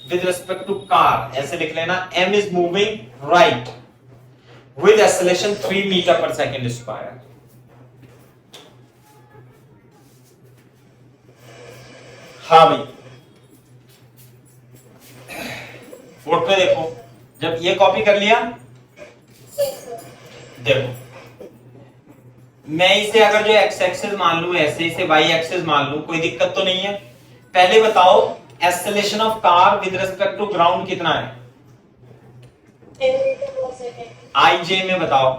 S2: विद रिस्पेक्ट टू कार ऐसे लिख लेना, m is moving right with acceleration 3 metre per second square. हाँ भाई, बोर्ड पे देखो, जब ये कॉपी कर लिया, देखो मैं इसे अगर जो एक्स एक्सिस मान लूं ऐसे, इसे वाई एक्सिस मान लूं, कोई दिक्कत तो नहीं है। पहले बताओ acceleration of car with respect to ground कितना है? आई जे में बताओ।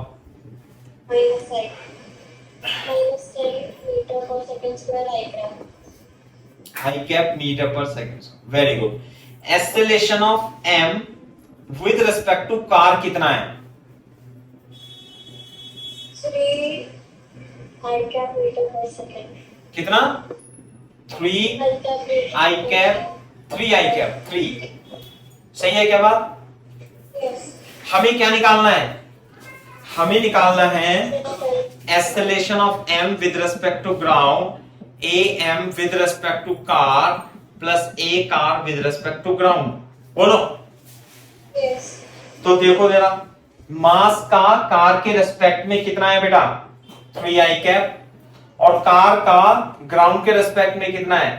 S2: I cap metre per second. Very good. Acceleration of m with respect to car कितना है?
S1: 3 cap meter per second.
S2: कितना? 3 आई कैप 3 आई कैप 3। सही है क्या बात?
S1: Yes.
S2: हमें क्या निकालना है? हमें निकालना है acceleration of m with respect to ground a m with respect to car plus a car with respect to ground. बोलो।
S1: Yes.
S2: तो देखो जरा, मास का कार के रिस्पेक्ट में कितना है बेटा? 3 आई कैप। और कार का ग्राउंड के रिस्पेक्ट में कितना है?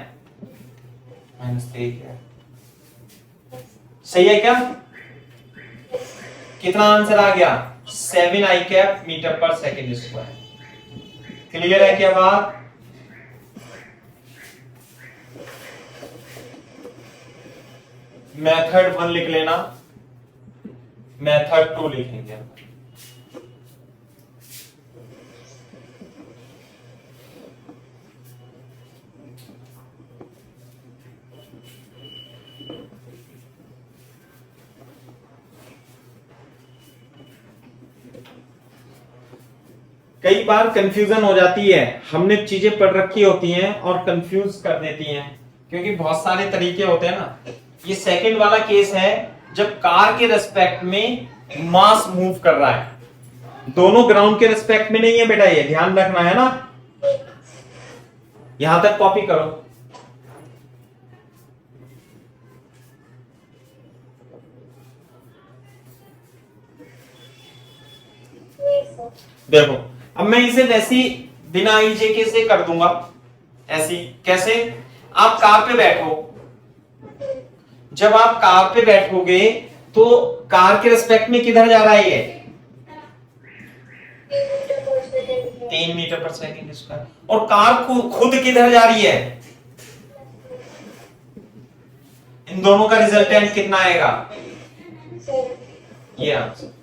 S2: -3 है। सही है क्या? कितना आंसर आ गया? 7 आई cap metre per second square. Clear है क्या बात? मेथड 1 लिख लेना, मेथड 2 लिखेंगे। कई बार कंफ्यूजन हो जाती है, हमने चीजें पढ़ रखी होती हैं और कंफ्यूज कर देती हैं, क्योंकि बहुत सारे तरीके होते हैं ना। ये सेकंड वाला केस है जब कार के रिस्पेक्ट में मास मूव कर रहा है, दोनों ग्राउंड के रिस्पेक्ट में नहीं है बेटा, ये ध्यान रखना है ना। यहां तक कॉपी करो।
S1: Yes, sir.
S2: देखो अब मैं इसे वैसी बिना आई जे के से कर दूंगा। ऐसी कैसे? आप कार पे बैठो, जब आप कार पे बैठोगे तो कार के रिस्पेक्ट में किधर जा रहा है ये? 3 मीटर पर सेकेंड स्क्वायर। और कार खुद किधर जा रही है? इन दोनों का रिजल्टेंट कितना आएगा?
S1: Sir.
S2: ये आंसर।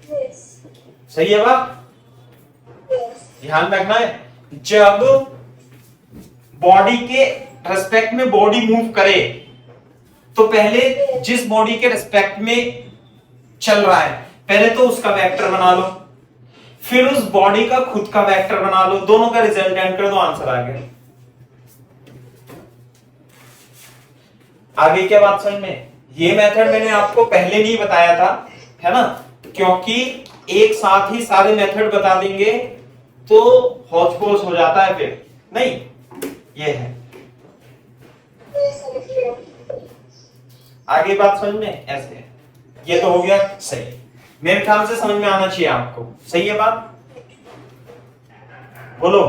S1: Yes.
S2: सही है बात?
S1: Yes.
S2: ध्यान रखना है, जब बॉडी के रिस्पेक्ट में बॉडी मूव करे तो पहले जिस बॉडी के रिस्पेक्ट में चल रहा है पहले तो उसका वेक्टर बना लो, फिर उस बॉडी का खुद का वेक्टर बना लो, दोनों का रिजल्टेंट कर दो, आंसर आ गया। आगे क्या बात समझ में? ये मेथड मैंने आपको पहले नहीं बताया था, है ना, क्योंकि एक साथ ही सारे मेथड बता देंगे तो हौच पौच हो जाता है फिर नहीं। ये है,
S1: Yes, sir.
S2: आगे बात समझ में? ऐसे है। ये तो हो गया सही, मेरे ख्याल से समझ में आना चाहिए आपको। सही है बात? बोलो।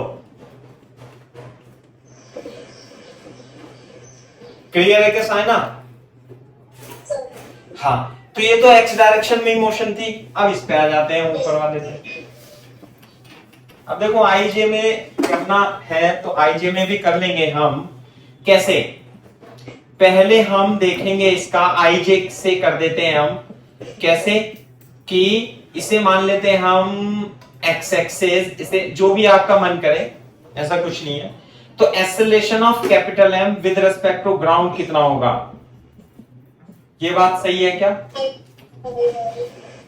S2: क्लियर है क्या साइना?
S1: Sir.
S2: हाँ, तो ये तो एक्स डायरेक्शन में मोशन थी। अब इस पे आ जाते हैं ऊपर वाले से। अब देखो आईजे में करना है तो आईजे में भी कर लेंगे हम। कैसे? पहले हम देखेंगे इसका आईजे से कर देते हैं हम। कैसे? कि इसे मान लेते हैं हम एक्स एक्सिस, इसे जो भी आपका मन करे, ऐसा कुछ नहीं है। तो acceleration of capital M with respect to ground कितना होगा? ये बात सही है क्या?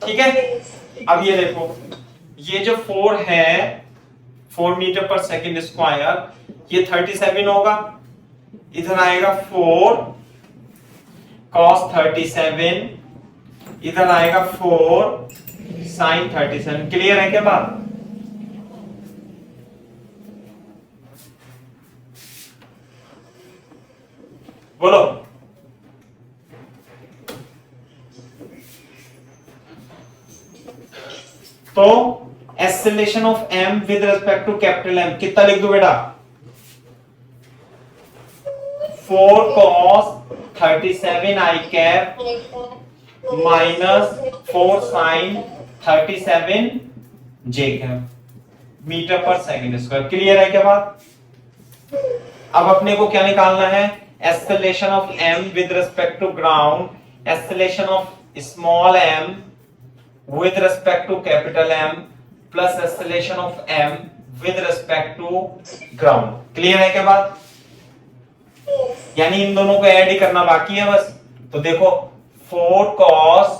S2: ठीक है। अब ये देखो, ये जो 4 है 4 मीटर पर सेकेंड स्क्वायर, ये 37 होगा, इधर आएगा 4 cos 37, इधर आएगा 4 sin 37। क्लियर है क्या बात? बोलो। तो acceleration of m with respect to capital M कितना लिख दो बेटा? 4 cos 37 i cap minus 4 sin 37 j cap metre per second square. Clear है क्या बात? अब अपने को क्या निकालना है? Acceleration of m with respect to ground, acceleration of small m with respect to capital M plus acceleration of M with respect to ground। Clear है क्या बात? यानी इन दोनों को ऐड ही करना बाकी है बस। तो देखो 4 cos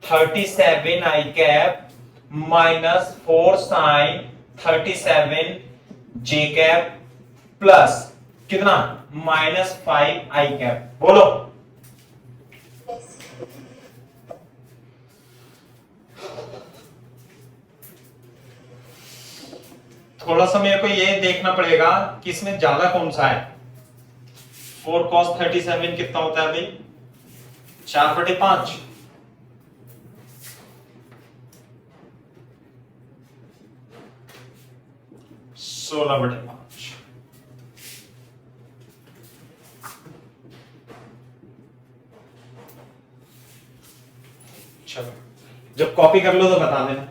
S2: 37 i cap minus 4 sin 37 j cap plus कितना माइनस 5 i कैप। बोलो। थोड़ा सा मेरे को ये देखना पड़ेगा कि इसमें ज्यादा कौन सा है। 4 cos 37 कितना होता है भाई? 4/5। सोलह बटे 5। चलो जब कॉपी कर लो तो बता देना।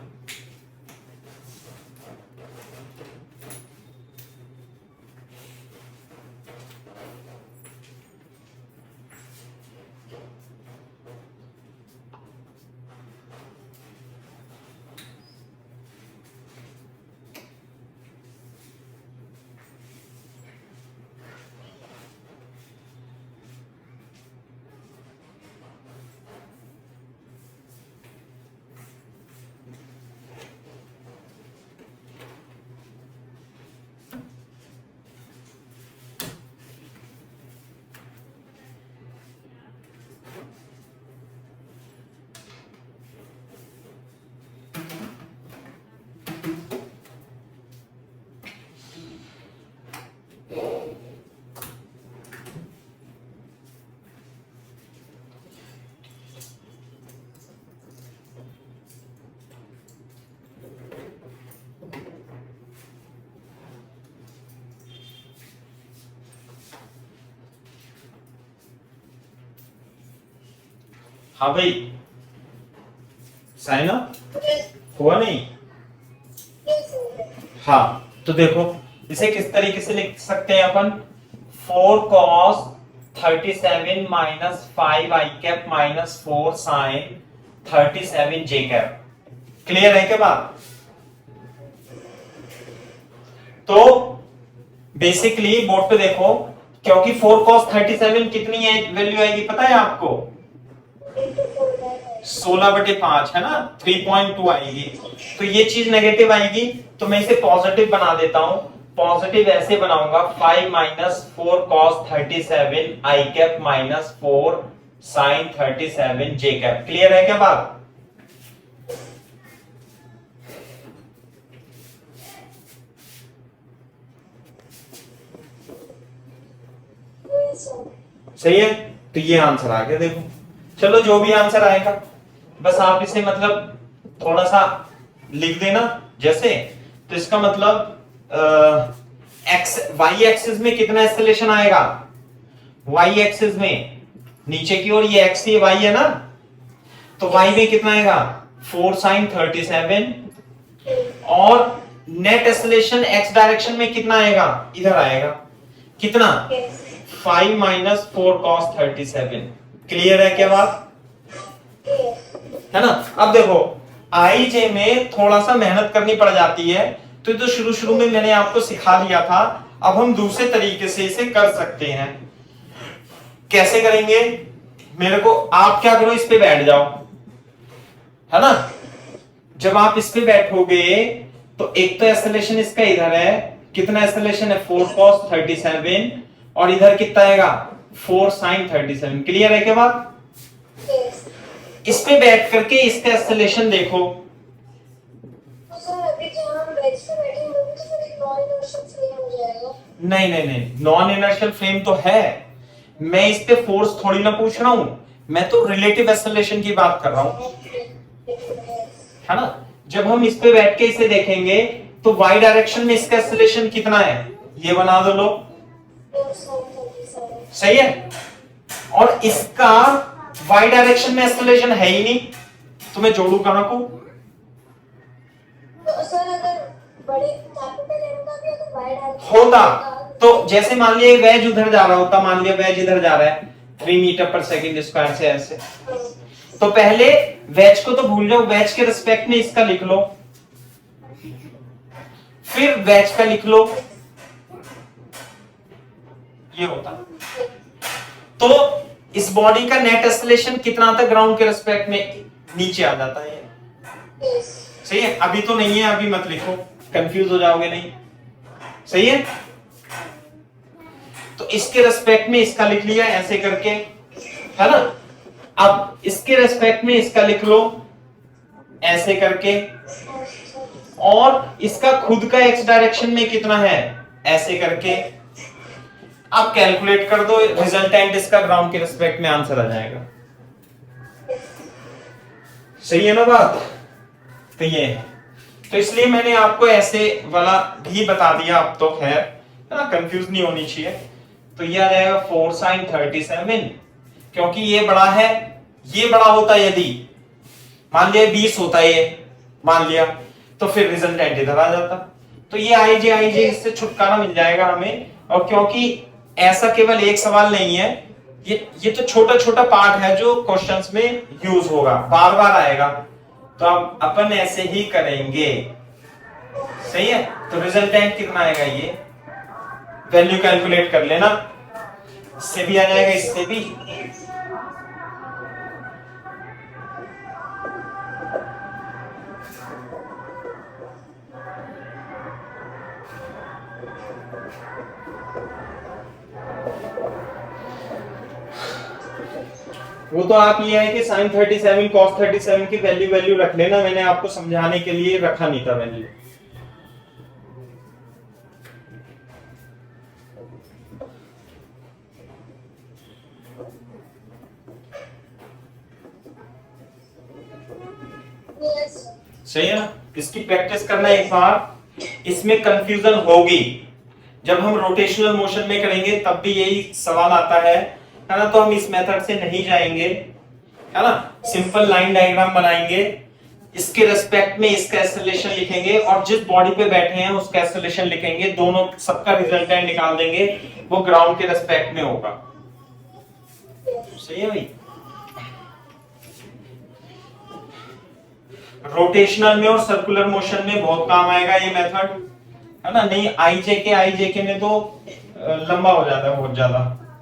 S2: हाँ भाई साइन अप हुआ नहीं? हाँ तो देखो इसे किस तरीके से लिख सकते हैं अपन? 4 cos 37 minus 5 i cap minus 4 sin 37 j cap. Clear है क्या बात? तो बेसिकली बोर्ड पे देखो, क्योंकि 4 cos 37 कितनी है वैल्यू आएगी पता है आपको? 16/5 है ना, 3.2 आएगी। तो ये चीज नेगेटिव आएगी तो मैं इसे पॉजिटिव बना देता हूं। पॉजिटिव ऐसे बनाऊंगा 5 minus 4 cos 37 i cap minus 4 sin 37 j cap. Clear है क्या बात? सही है? तो ये आंसर आ गया। देखो चलो जो भी आंसर आएगा बस आप इसे मतलब थोड़ा सा लिख देना जैसे। तो इसका मतलब एक्स वाई एक्सिस में कितना एक्सेलरेशन आएगा? वाई एक्सिस में नीचे की ओर ये एक्स ये वाई है ना, तो वाई में कितना आएगा? 4 sin 37 और नेट एक्सेलरेशन एक्स डायरेक्शन में कितना आएगा? इधर आएगा कितना? 5 माइनस 4 cos 37। क्लियर है क्या बात? है ना? अब देखो आई जे में थोड़ा सा मेहनत करनी पड़ जाती है, तो शुरू में मैंने आपको सिखा दिया था। अब हम दूसरे तरीके से इसे कर सकते हैं। कैसे करेंगे? मेरे को आप क्या करो, इस पे बैठ जाओ, है ना? जब आप इस पे बैठोगे तो एक तो एक्सेलरेशन इसका इधर है, कितना एक्सेलरेशन है? 4 cos 37 और इधर कितना आएगा? 4 sin 37। क्लियर है क्या बात?
S1: Yes.
S2: इस पे बैठ करके इसका एक्सेलरेशन देखो।
S1: तो सर अभी जो हम बेंच पे बैठेंगे तो फिर एक नॉन इनर्शियल फ्रेम हो जाएगा।
S2: नहीं नहीं नहीं, नॉन इनर्शियल फ्रेम तो है, मैं इस पे फोर्स थोड़ी ना पूछ रहा हूं, मैं तो रिलेटिव एक्सेलरेशन की बात कर रहा हूं, है ना। जब हम इस पे बैठ के इसे देखेंगे तो वाई डायरेक्शन में इसका एक्सेलरेशन कितना है, ये बना दो लोग, सही है। और इसका वाई डायरेक्शन में एक्सेलरेशन है ही नहीं, तो मैं जोड़ू कहां को?
S1: तो सर अगर बड़े कैपिटल एम का भी अगर वाई डायरेक्शन
S2: होता तो जैसे मान लिया वेज उधर जा रहा होता, मान लिया वेज इधर जा रहा है 3 मीटर पर सेकंड स्क्वायर से ऐसे, तो पहले वेज को तो भूल जाओ, वेज के रिस्पेक्ट में इसका लिख लो, फिर वेज का लिख लो, ये होता। तो इस बॉडी का नेट एक्सेलरेशन कितना आता है ग्राउंड के रिस्पेक्ट में, नीचे आ जाता है, सही है। अभी तो नहीं है, अभी मत लिखो, कंफ्यूज हो जाओगे नहीं, सही है। तो इसके रेस्पेक्ट में इसका लिख लिया ऐसे करके, है ना। अब इसके रेस्पेक्ट में इसका लिख लो ऐसे करके, और इसका खुद का एक्स डायरेक्शन में कितना है ऐसे करके। अब कैलकुलेट कर दो, रिजल्टेंट इसका ग्राउंड के रेस्पेक्ट में आंसर आ जाएगा, सही है ना बात। तो ये है, तो इसलिए मैंने आपको ऐसे वाला भी बता दिया, अब तो खैर है ना, कंफ्यूज नहीं होनी चाहिए। तो ये आ जाएगा 4 sin 37, क्योंकि ये बड़ा है, ये बड़ा होता है, यदि मान लिया 20 होता है ये, मान लिया, तो फिर रिजल्टेंट इधर आ जाता। तो ये आई जे इससे छुटकारा मिल जाएगा हमें। और क्योंकि ऐसा केवल एक सवाल नहीं है, ये तो छोटा छोटा पार्ट है जो क्वेश्चंस में यूज होगा, बार बार आएगा, तो अब अपन ऐसे ही करेंगे, सही है। तो रिजल्टेंट कितना आएगा, ये वैल्यू कैलकुलेट कर लेना, इससे भी आ जाएगा, इससे भी। वो तो आप ये है कि sin 37 cos 37 की वैल्यू रख लेना, मैंने आपको समझाने के लिए रखा नहीं था वैल्यू। सही है ना, इसकी प्रैक्टिस करना एक बार, इसमें कंफ्यूजन होगी। जब हम रोटेशनल मोशन में करेंगे तब भी यही सवाल आता है ना। तो हम इस मेथड से नहीं जाएंगे, है ना, सिंपल लाइन डायग्राम बनाएंगे, इसके रेस्पेक्ट में इसका एक्सेलरेशन लिखेंगे और जिस बॉडी पे बैठे हैं उसका एक्सेलरेशन लिखेंगे, दोनों सबका रिजल्टेंट निकाल देंगे, वो ग्राउंड के रेस्पेक्ट में होगा, सही है भाई। रोटेशनल में और सर्कुलर मोशन में बहुत काम आएगा ये मेथड, है ना। नहीं आई जे में तो लंबा हो जाता है बहुत ज्यादा,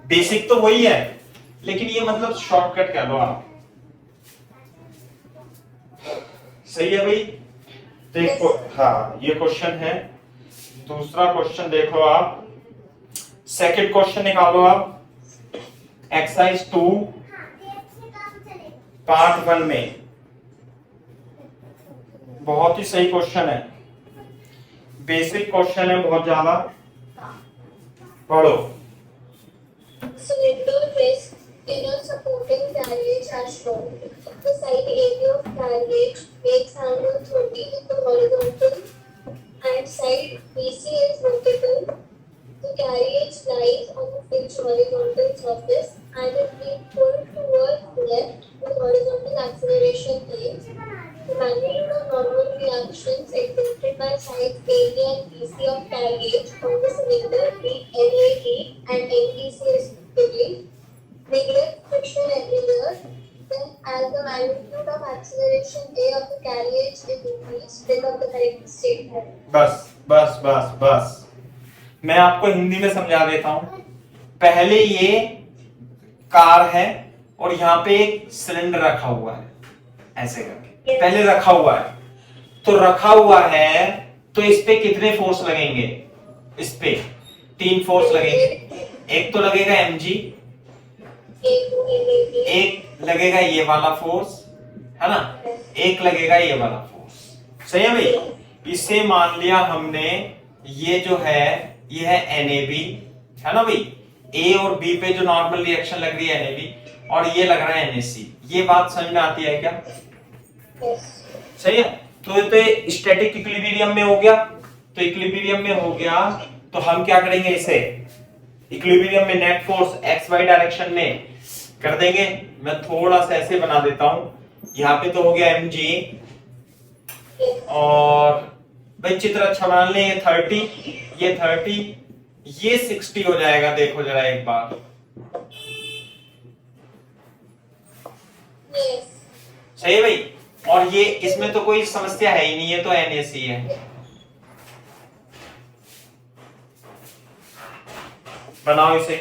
S2: बेसिक तो वही है, लेकिन ये मतलब शॉर्टकट कह लो आप, सही है भाई। देखो हाँ, ये क्वेश्चन है। दूसरा क्वेश्चन देखो आप, सेकंड क्वेश्चन निकालो आप, एक्सरसाइज 2 पार्ट 1 में। बहुत ही सही क्वेश्चन है, बेसिक क्वेश्चन है बहुत ज्यादा, पढ़ो।
S1: Cylinder placed in a supporting carriage as shown. The side area of carriage makes angle 30 with the horizontal and side BC is vertical. The carriage lies on a fixed horizontal surface and is being pulled towards left with horizontal acceleration A. The magnitude of normal reactions exerted by sides AB and BC of carriage on the cylinder be NAD and NBC respectively. Neglect friction everywhere. Then, as the magnitude of acceleration A of the carriage is increased, pick up the correct statement.
S2: बस बस बस बस, मैं आपको हिंदी में समझा देता हूं। पहले ये कार है और यहाँ पे एक सिलेंडर रखा हुआ है, ऐसे करके पहले रखा हुआ है, तो रखा हुआ है तो इस पे कितने फोर्स लगेंगे, इस पे 3 फोर्स लगेंगे। एक तो लगेगा mg, एक लगेगा ये वाला फोर्स, है ना, एक लगेगा ये वाला फोर्स। सही है भाई। इसे मान लिया हमने, ये जो है ये है NAB, है ना भाई। A और B पे जो नॉर्मल रिएक्शन लग रही है NAB, और ये लग रहा है NaC। ये बात समझ में आती है क्या? सही है। तो स्टैटिक इक्विलिब्रियम में हो गया, तो इक्विलिब्रियम में हो गया तो हम क्या करेंगे, इसे इक्विलिब्रियम में नेट फोर्स XY डायरेक्शन में कर देंगे। मैं थोड़ा सा ऐसे बना देता हूं, यहाँ पे तो हो गया mg, और भाई चित्र अच्छा बना लें, ये 30, ये 30, ये 60 हो जाएगा। देखो जरा एक बार, सही है भाई। और ये इसमें तो कोई समस्या है ही नहीं, है तो NaC है। बनाओ इसे।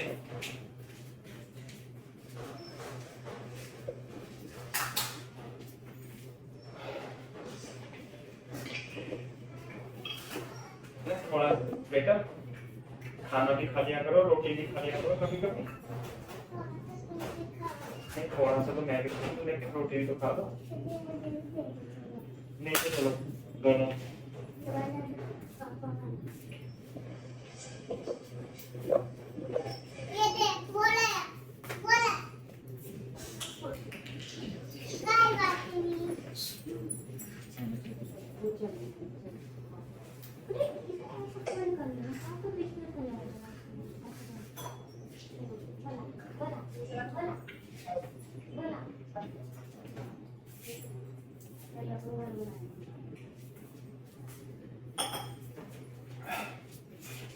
S2: थोड़ा बेटा खाना भी खा लिया करो, रोटी भी खा लिया करो कभी कभी। नहीं थोड़ा सा तो मैं भी खा लूं, लेकिन रोटी भी तो खा लो। नहीं तो चलो दोनों।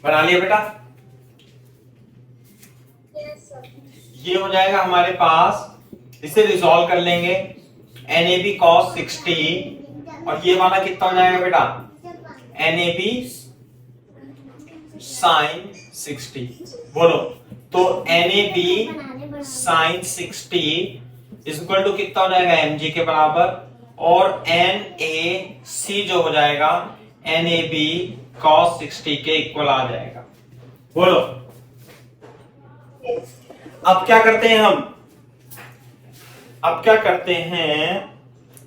S2: बना लिया बेटा? ये हो जाएगा हमारे पास, इसे रिजॉल्व कर लेंगे। NAB cos 60, और ये वाला कितना हो जाएगा बेटा? NAB sin 60। बोलो तो NAB sin 60 is equal to कितना हो जाएगा? mg के बराबर, और NaC जो हो जाएगा NAB cos 60 के इक्वल आ जाएगा। बोलो अब क्या करते हैं हम? अब क्या करते हैं?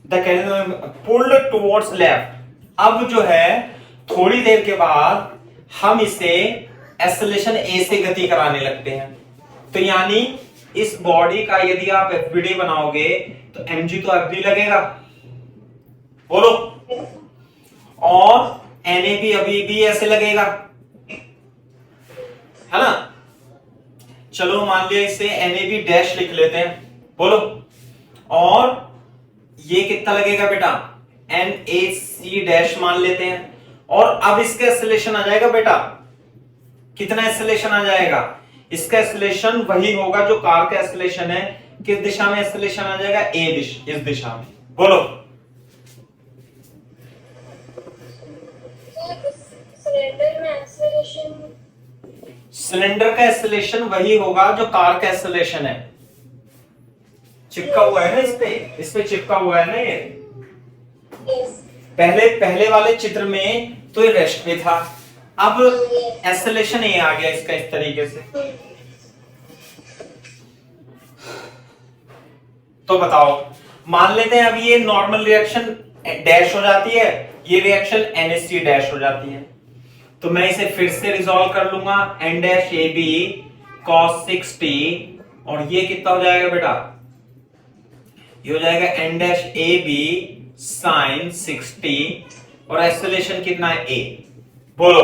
S2: The pulled towards left. अब जो है थोड़ी देर के बाद हम इसे एक्सेलरेशन A से गति कराने लगते हैं। तो यानी इस बॉडी का यदि आप FBD बनाओगे तो mg तो FD लगेगा। बोलो, और NAB अभी भी ऐसे लगेगा, है ना। चलो मान लिया इसे NAB डैश लिख लेते हैं। बोलो, और ये कितना लगेगा बेटा? NaC डैश मान लेते हैं। और अब इसका एक्सेलरेशन आ जाएगा बेटा, कितना एक्सेलरेशन आ जाएगा? इसका एक्सेलरेशन वही होगा जो कार का एक्सेलरेशन है। किस दिशा में एक्सेलरेशन आ जाएगा? इस दिशा में। बोलो, सिलेंडर का एक्सेलरेशन वही होगा जो कार का एक्सेलरेशन है। चिपका हुआ है ना इस पे चिपका हुआ है ना ये। पहले वाले चित्र में तो ये रेस्ट पे था, अब एक्सेलरेशन ये आ गया इसका इस तरीके से। तो बताओ, मान लेते हैं अब ये नॉर्मल रिएक्शन डैश हो जाती है, ये रिएक्शन NaC डैश हो जाती है। तो मैं इसे फिर से रिजॉल्व कर लूंगा, N-AB cos 60, और ये कितना हो जाएगा बेटा? ये हो जाएगा N-AB sin 60, और एक्सेलरेशन कितना है? A। बोलो,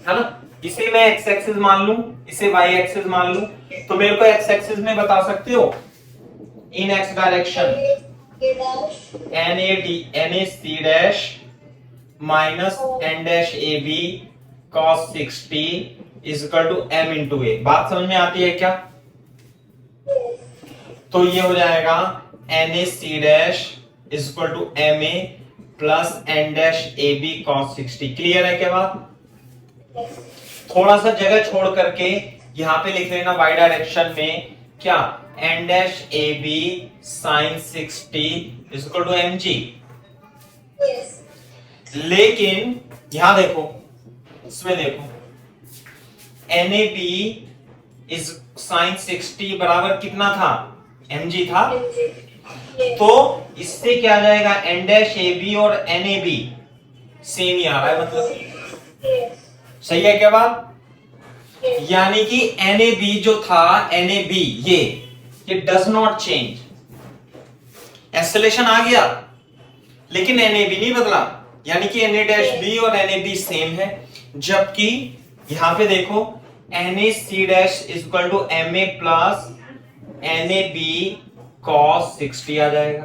S2: है ना। इसे मैं x एक्सिस मान लूं, इसे y एक्सिस मान लूं, तो मेरे को x एक्सिस में बता सकते हो in x direction NAC dash minus N-AB cos 60 is equal to m into a। बात समझ में आती है क्या? तो ये हो जाएगा NaC dash is equal to ma plus N-AB cos 60। Clear है क्या बात? थोड़ा सा जगह छोड़ करके यहां पे लिख लेना y डायरेक्शन में क्या? N-AB sin 60 is equal to mg। लेकिन यहां देखो, इसमें देखो NAB इज साइन 60 बराबर कितना था, mg था। तो इससे क्या आ जाएगा, n डैश AB और NAB सेम ही आ रहा है, मतलब सही है क्या बात? यानी कि NAB जो था, NAB ये डज नॉट चेंज, एक्सेलेरेशन आ गया लेकिन NAB नहीं बदला, यानी कि Na डैश B और NAB सेम है। जबकि यहां पे देखो NAC dash is equal to MA plus NAB cos 60 आ जाएगा।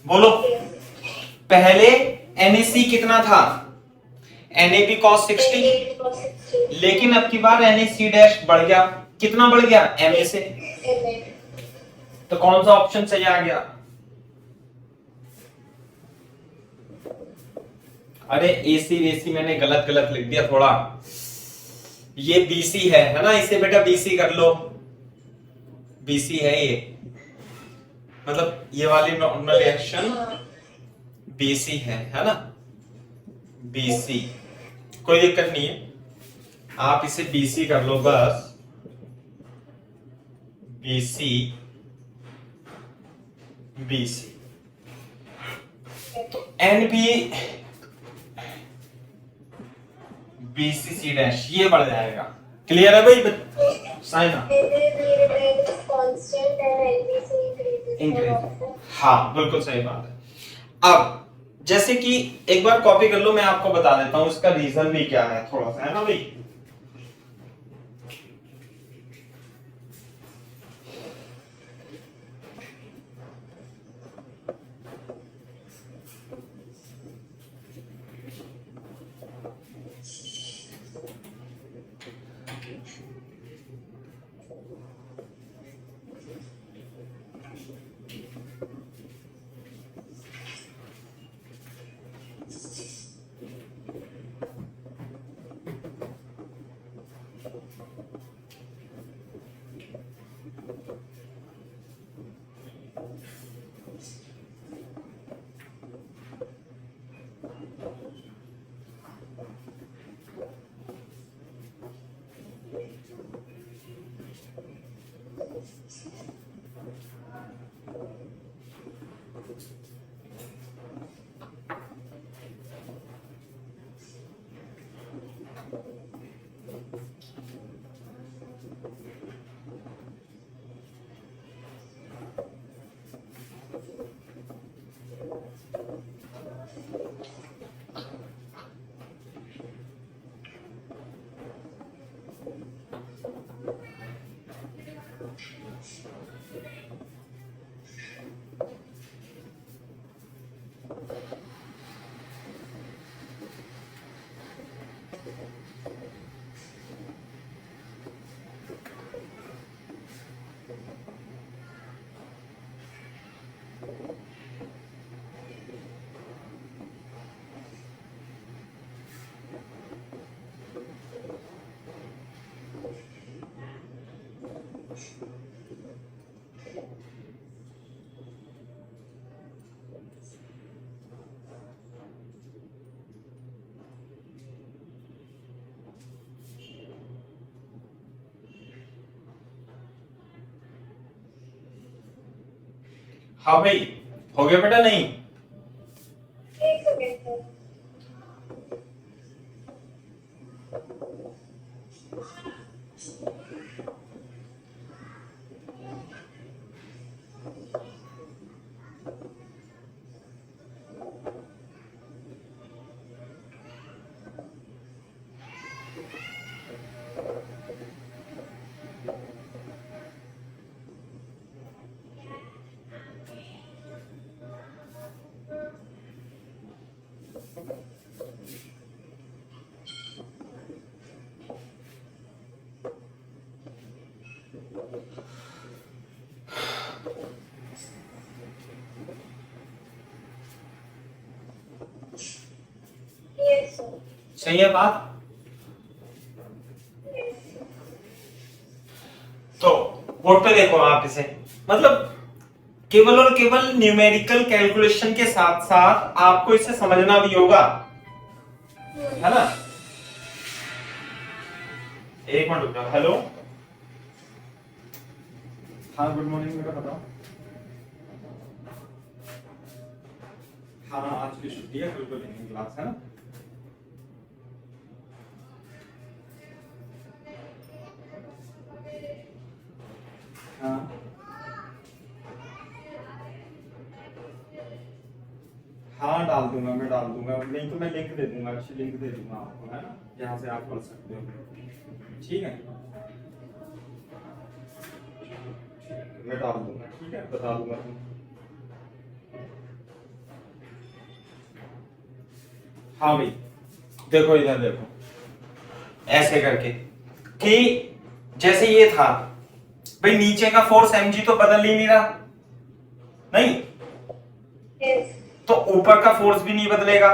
S2: बोलो, पहले NAC कितना था, NAB cos 60, लेकिन अब की बार NAC डैश बढ़ गया, कितना बढ़ गया, MA से। तो कौन सा ऑप्शन सही आ गया? अरे AC वेसी मैंने गलत गलत लिख दिया थोड़ा, ये BC है ना, इसे बेटा BC कर लो, BC है ये, मतलब ये वाली नॉर्मल रिएक्शन BC है ना, BC, कोई दिक्कत नहीं है, आप इसे BC कर लो बस, BC BC NB BCC dash ये बढ़ जाएगा। क्लियर है भाई साइना? हाँ बिल्कुल सही बात है। अब जैसे कि एक बार कॉपी कर लो, मैं आपको बता देता हूं इसका रीजन भी क्या है थोड़ा सा, है ना भाई। हाँ भाई हो गया बेटा? नहीं सही है बात। तो बोर्ड पे देखो आप इसे, मतलब केवल और केवल न्यूमेरिकल कैलकुलेशन के साथ साथ आपको इसे समझना भी होगा। है ना। एक मिनट रुक जाओ। हेलो, हाँ गुड मॉर्निंग बेटा, बताओ। हाँ आज की छुट्टी है, कल को लेंगे क्लास, है ना। हाँ हाँ डाल दूंगा, मैं डाल दूंगा लिंक, मैं लिंक दे दूंगा, अच्छी लिंक दे दूंगा आपको, है ना, जहाँ से आप पढ़ सकते हो। ठीक है, मैं डाल दूंगा, ठीक है, बता दूंगा तुम। हाँ भाई देखो, इधर देखो, ऐसे करके कि जैसे ये था भाई, नीचे का फोर्स mg तो बदल ही नहीं रहा, नहीं,
S1: Yes.
S2: तो ऊपर का फोर्स भी नहीं बदलेगा,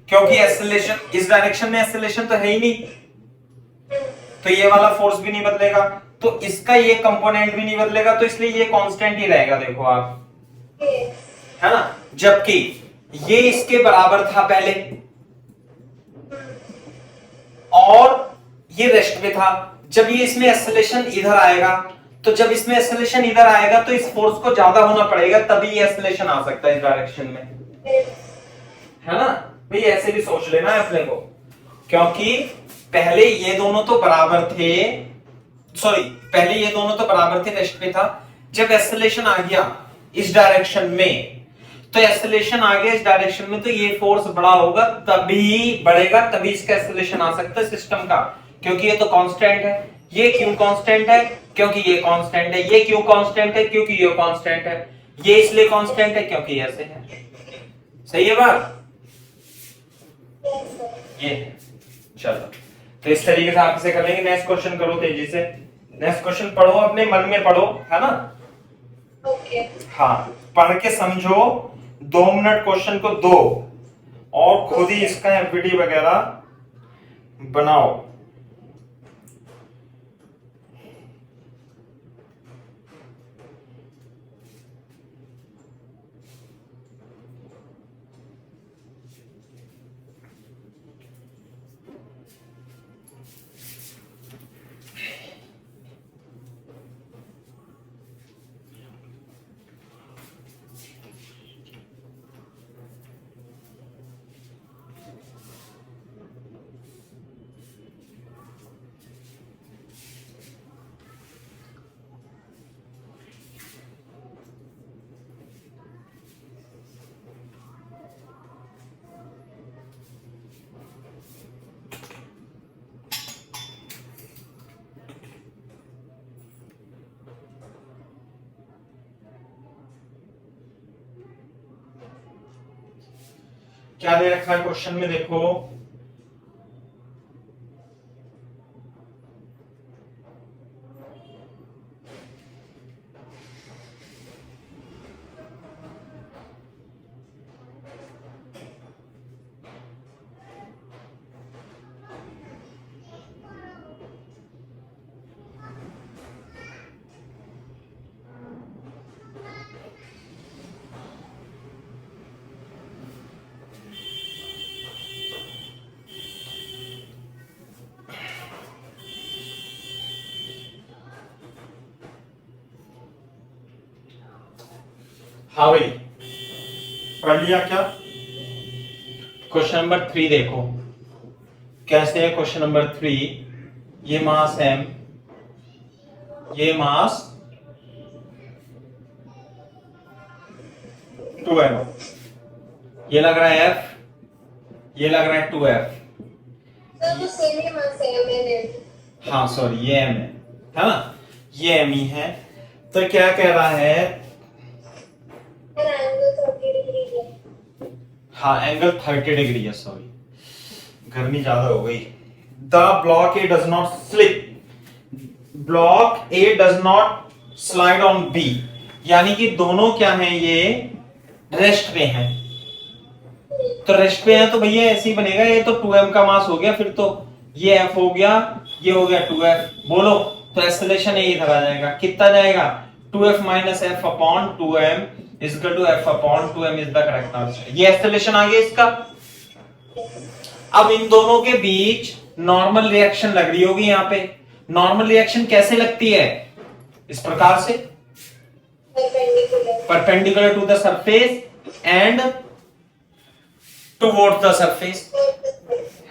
S2: क्योंकि एक्सेलरेशन इस डायरेक्शन में, एक्सेलरेशन तो है ही नहीं, तो ये वाला फोर्स भी नहीं बदलेगा, तो इसका ये कंपोनेंट भी नहीं बदलेगा, तो इसलिए ये कांस्टेंट ही रहेगा, देखो आप,
S1: Yes.
S2: है ना। जबकि ये इसके बराबर था पहले, और ये रेस्ट में था। जब ये इसमें एक्सेलरेशन इधर आएगा, तो जब इसमें एक्सेलरेशन इधर आएगा तो इस फोर्स को ज्यादा होना पड़ेगा, तभी ये एक्सेलरेशन आ सकता है इस डायरेक्शन में,
S1: Yes.
S2: है ना भाई। ऐसे भी सोच लेना है अपने को, क्योंकि पहले ये दोनों तो बराबर थे, सॉरी पहले ये दोनों तो बराबर थे, रेस्ट में था। जब एक्सेलरेशन आ गया इस डायरेक्शन में, तो एक्सेलरेशन आ गया इस डायरेक्शन में, तो ये फोर्स बड़ा होगा, तभी बढ़ेगा, तभी इसका एक्सेलरेशन आ सकता है सिस्टम का, क्योंकि ये तो कांस्टेंट है। ये क्यों कांस्टेंट है? क्योंकि ये कांस्टेंट है। ये क्यों कांस्टेंट है? क्योंकि ये कांस्टेंट है। ये इसलिए कांस्टेंट है क्योंकि ऐसे है। सही है बात?
S1: Yes, sir.
S2: ये है। चलो, तो इस तरीके से आप इसे कर लेंगे। नेक्स्ट क्वेश्चन करो तेजी से। नेक्स्ट क्वेश्चन पढ़ो, अपने मन में पढ़ो, है ना।
S1: Okay.
S2: हाँ, पढ़ के समझो, 2 मिनट क्वेश्चन को दो, और खुद ही इसका एमपीटी वगैरह बनाओ। क्या दे रखा है क्वेश्चन में, देखो। हाँ भाई, पढ़ लिया क्या? क्वेश्चन नंबर 3 देखो कैसे है। क्वेश्चन नंबर 3, ये मास m, ये मास 2m, ये लग रहा है f, ये लग रहा है 2f।
S1: Sir, तो same ही मास है मैंने।
S2: हाँ सॉरी, ये m है ना, ये m ही है। तो क्या कह रहा है?
S1: Sir, angle 30 degree है।
S2: हाँ एंगल 30 डिग्री है, सॉरी गर्मी ज्यादा हो गई। The block A does not slip, block A does not slide on B, यानी कि दोनों क्या हैं, ये रेस्ट पे हैं। तो रेस्ट पे है तो भैया ऐसे ही बनेगा, ये तो 2m का मास हो गया, फिर तो ये f हो गया, ये हो गया 2f, बोलो तो एक्सेलरेशन ये इधर आ जाएगा, कितना जाएगा? 2f minus f upon 2m is equal to f upon 2m is the correct answer। ये एक्सेलरेशन आ गया इसका, अब इन दोनों के बीच नॉर्मल रिएक्शन लग रही होगी यहाँ पे। नॉर्मल रिएक्शन कैसे लगती है? इस प्रकार से, perpendicular to the surface and towards the surface,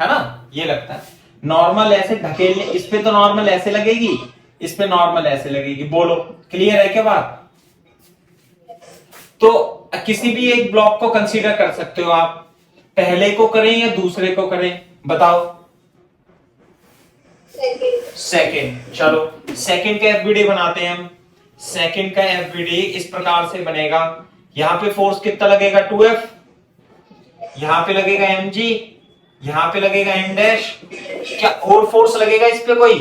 S2: है ना? ये लगता है नॉर्मल ऐसे ढकेलने, इस पे तो नॉर्मल ऐसे लगेगी, इस पे नॉर्मल ऐसे लगेगी। बोलो क्लियर है क्या बात? तो किसी भी एक ब्लॉक को कंसीडर कर सकते हो आप, पहले को करें या दूसरे को करें, बताओ। सेकंड। चलो सेकंड का एफबीडी बनाते हैं हम। सेकंड का एफबीडी इस प्रकार से बनेगा, यहां पे फोर्स कितना लगेगा? 2F, यहां पे लगेगा mg, यहां पे लगेगा n डैश। क्या और फोर्स लगेगा इस पे कोई?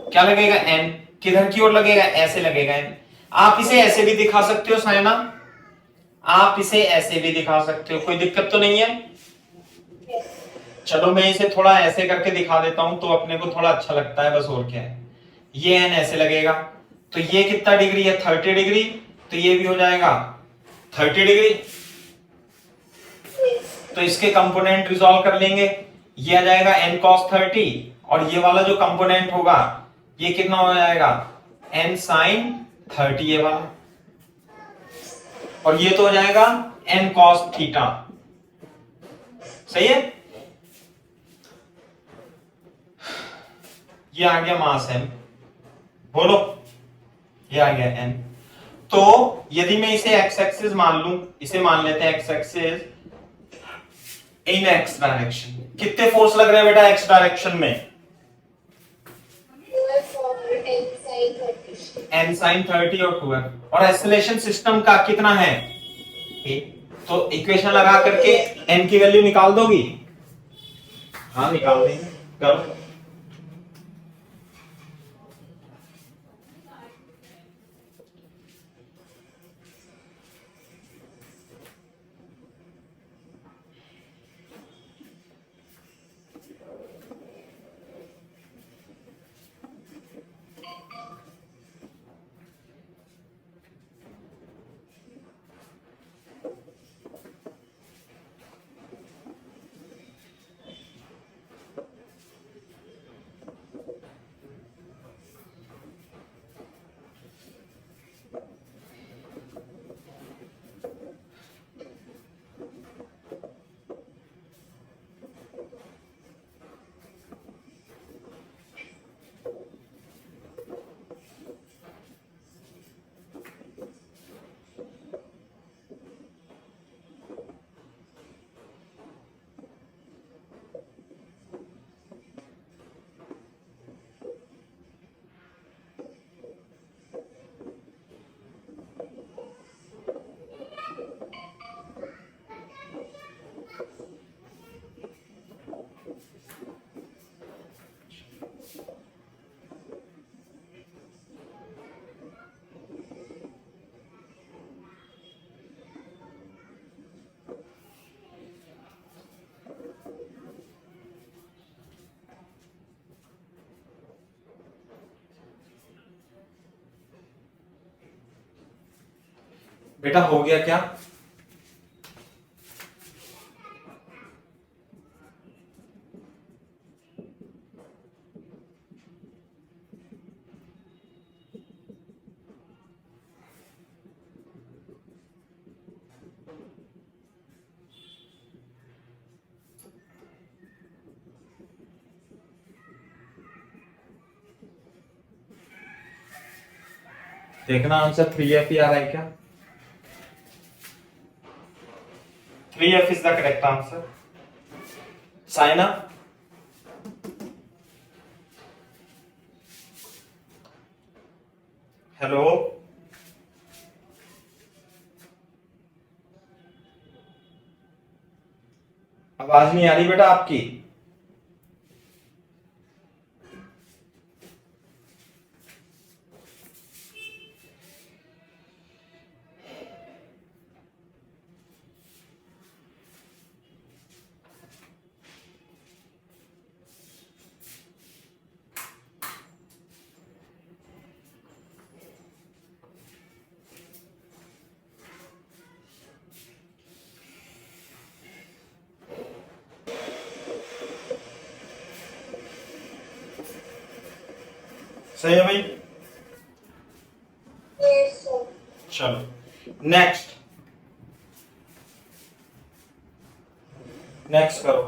S2: क्या लगेगा? n। किधर की ओर लगेगा? ऐसे लगेगा n। आप इसे ऐसे भी दिखा सकते हो साइना, आप इसे ऐसे भी दिखा सकते हो, कोई दिक्कत तो नहीं है। चलो मैं इसे थोड़ा ऐसे करके दिखा देता हूं तो अपने को थोड़ा अच्छा लगता है, बस और क्या है। ये n ऐसे लगेगा, तो ये कितना डिग्री है? 30 डिग्री, तो ये भी हो जाएगा 30 डिग्री। तो इसके कंपोनेंट रिजॉल्व कर लेंगे, ये आ जाएगा n cos 30, और ये वाला जो कंपोनेंट होगा ये कितना हो जाएगा? n sin 30, ये वाला, और ये तो हो जाएगा n cos थीटा। सही है? ये आ गया मास m, बोलो ये आ गया n। तो यदि मैं इसे x एक्सिस मान लूं, इसे मान लेते हैं x एक्सिस इन x डायरेक्शन, कितने फोर्स लग रहे हैं बेटा x डायरेक्शन में? n sin 30 और 2f, और एक्सेलरेशन सिस्टम का कितना है? a। तो इक्वेशन लगा करके n की वैल्यू निकाल दोगी? हाँ निकाल देंगे, करो। बेटा हो गया क्या? देखना आंसर 3F ही आ रहा है क्या? 3F is the correct answer. Saina, hello, आवाज नहीं आ रही बेटा आपकी। सही है भाई?
S1: Yes, sir.
S2: चलो नेक्स्ट करो।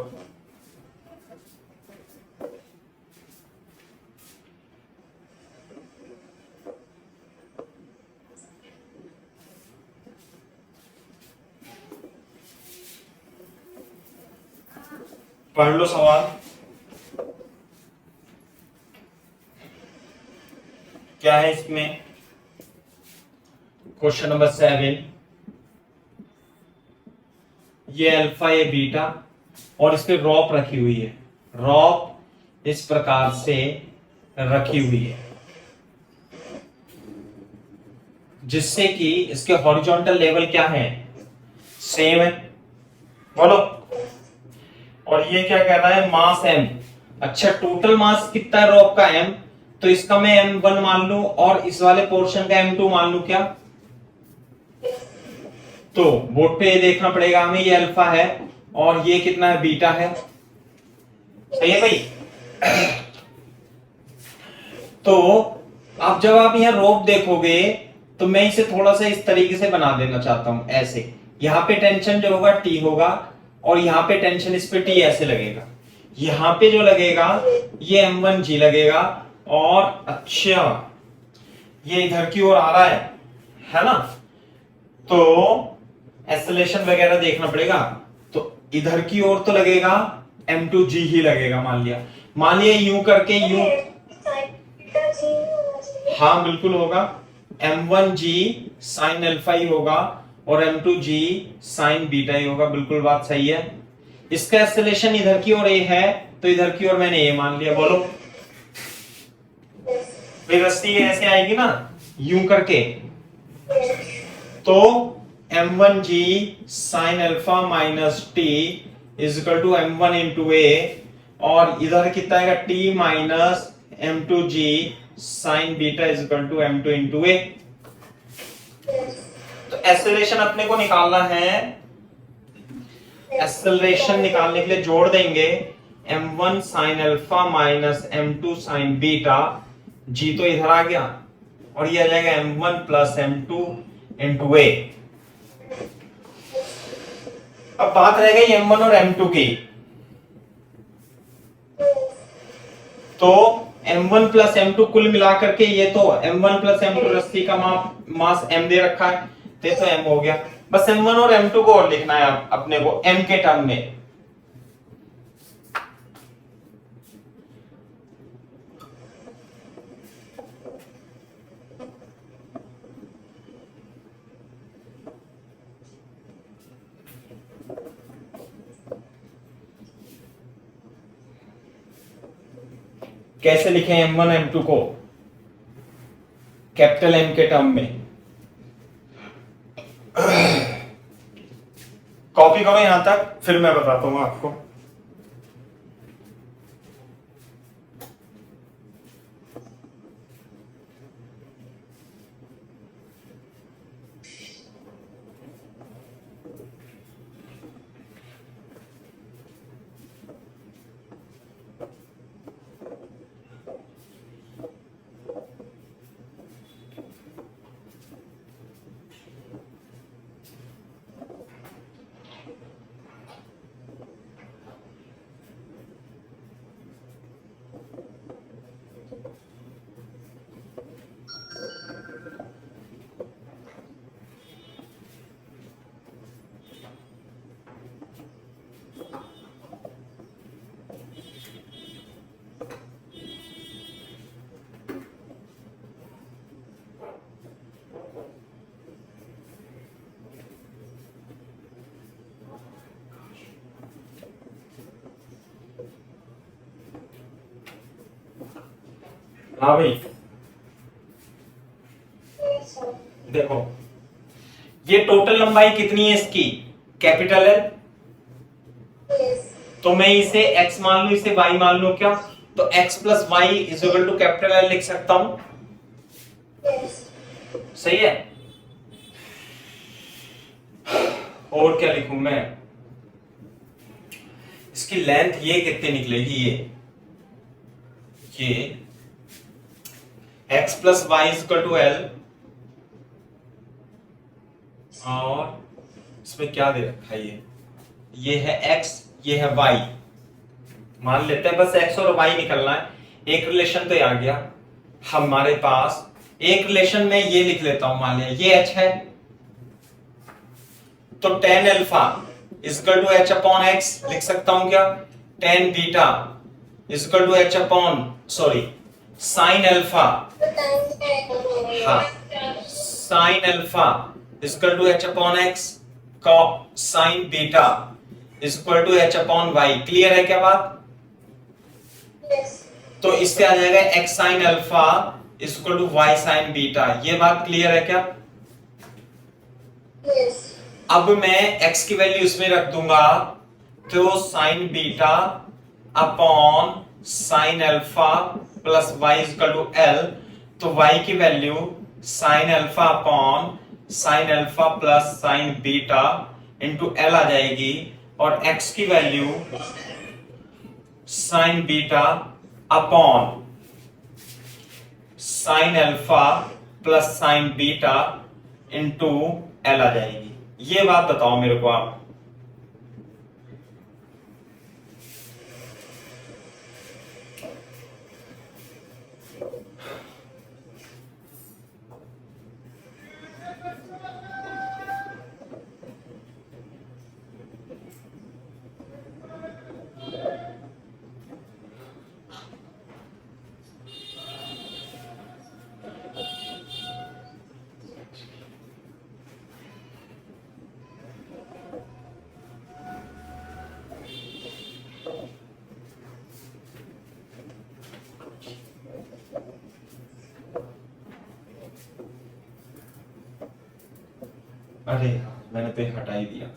S2: पढ़ लो सवाल। क्या है इसमें? क्वेश्चन नंबर 7, ये अल्फा ये बीटा और इस पे रॉप रखी हुई है। रॉप इस प्रकार से रखी हुई है जिससे कि इसके हॉरिजॉन्टल लेवल क्या है? सेम है। बोलो। और ये क्या कह रहा है? मास m। अच्छा, टोटल मास कितना है रॉप का? m। तो इसका मैं m1 मान लूं और इस वाले पोर्शन का m2 मान लूं क्या? तो बोर्ड पे ये देखना पड़ेगा हमें, ये अल्फा है और ये कितना है? बीटा है। सही है भाई? तो अब जब आप यहाँ रोप देखोगे तो मैं इसे थोड़ा सा इस तरीके से बना देना चाहता हूं, ऐसे। यहाँ पे टेंशन जो होगा टी होगा और यहाँ पे टेंशन इस पे टी ऐसे लगेगा। यहाँ पे जो लगेगा ये m1g लगेगा और अच्छा ये इधर की ओर आ रहा है ना? तो एक्सेलेरेशन वगैरह देखना पड़ेगा। तो इधर की ओर तो लगेगा m2g ही लगेगा। मान लिया यूं करके यूं। हाँ बिल्कुल होगा। m1g साइन अल्फा ही होगा और m2g साइन बीटा ही होगा। बिल्कुल बात सही है। इसका एक्सेलेरेशन इधर की ओर a है तो इधर की ओर मैंने a मान लिया। बोलो। फिर रस्सी ऐसे आएगी ना यूं करके, तो m1g sine alpha minus t is equal to m1 into a और इधर कितना आएगा? t minus m2g sine beta is equal to m2 into a। तो एक्सेलरेशन अपने को निकालना है। एक्सेलरेशन निकालने के लिए जोड़ देंगे m1 sign alpha minus m2 sign beta. g तो इधर आ गया और ये आ जाएगा m1 plus m2 into a। अब बात रह गई m1 और m2 की। तो m1 प्लस m2 कुल मिलाकर के ये तो m1 प्लस m2 रस्सी का मास m दे रखा है तो m हो गया। बस m1 और m2 को और लिखना है अपने को m के टर्म में। कैसे लिखें m1 m2 को? कैपिटल M के टर्म में। कॉपी करो यहां तक, फिर मैं बताता हूं आपको। हाँ भाई देखो, ये टोटल लंबाई कितनी है इसकी? कैपिटल है। तो मैं इसे x मान लू, इसे y मान लू क्या? तो x plus y is equal to capital L लिख सकता हूं। सही है। और क्या लिखूं मैं? इसकी लेंथ ये कितनी निकलेगी? ये x plus y equal to L, और इसमें क्या दे रखा है, ये है x, ये है y, मान लेते हैं बस x और y निकलना है। एक रिलेशन तो ये आ गया हमारे पास। एक रिलेशन में ये लिख लेता हूं, मान लिया ये h है, तो tan alpha equal to h upon x लिख सकता हूं क्या? tan beta equal to h upon sin alpha,
S1: तो टाइम क्या
S2: हाँ,
S1: है?
S2: sin alpha equal to h upon x sin beta equal to h upon y। Clear है क्या बात?
S1: यस
S2: तो इससे आ जाएगा x sin alpha equal to y sin beta. ये बात क्लियर है क्या?
S1: यस
S2: अब मैं x की वैल्यू इसमें रख दूंगा, तो sin beta upon sin alpha plus y equal to l, तो y की value sin alpha upon sin alpha plus sin beta into l आ जाएगी, और x की value sin beta upon sin alpha plus sin beta into l आ जाएगी। ये बात बताओ मेरे को आप। अरे यार, मैंने तो ये हटा ही दिया।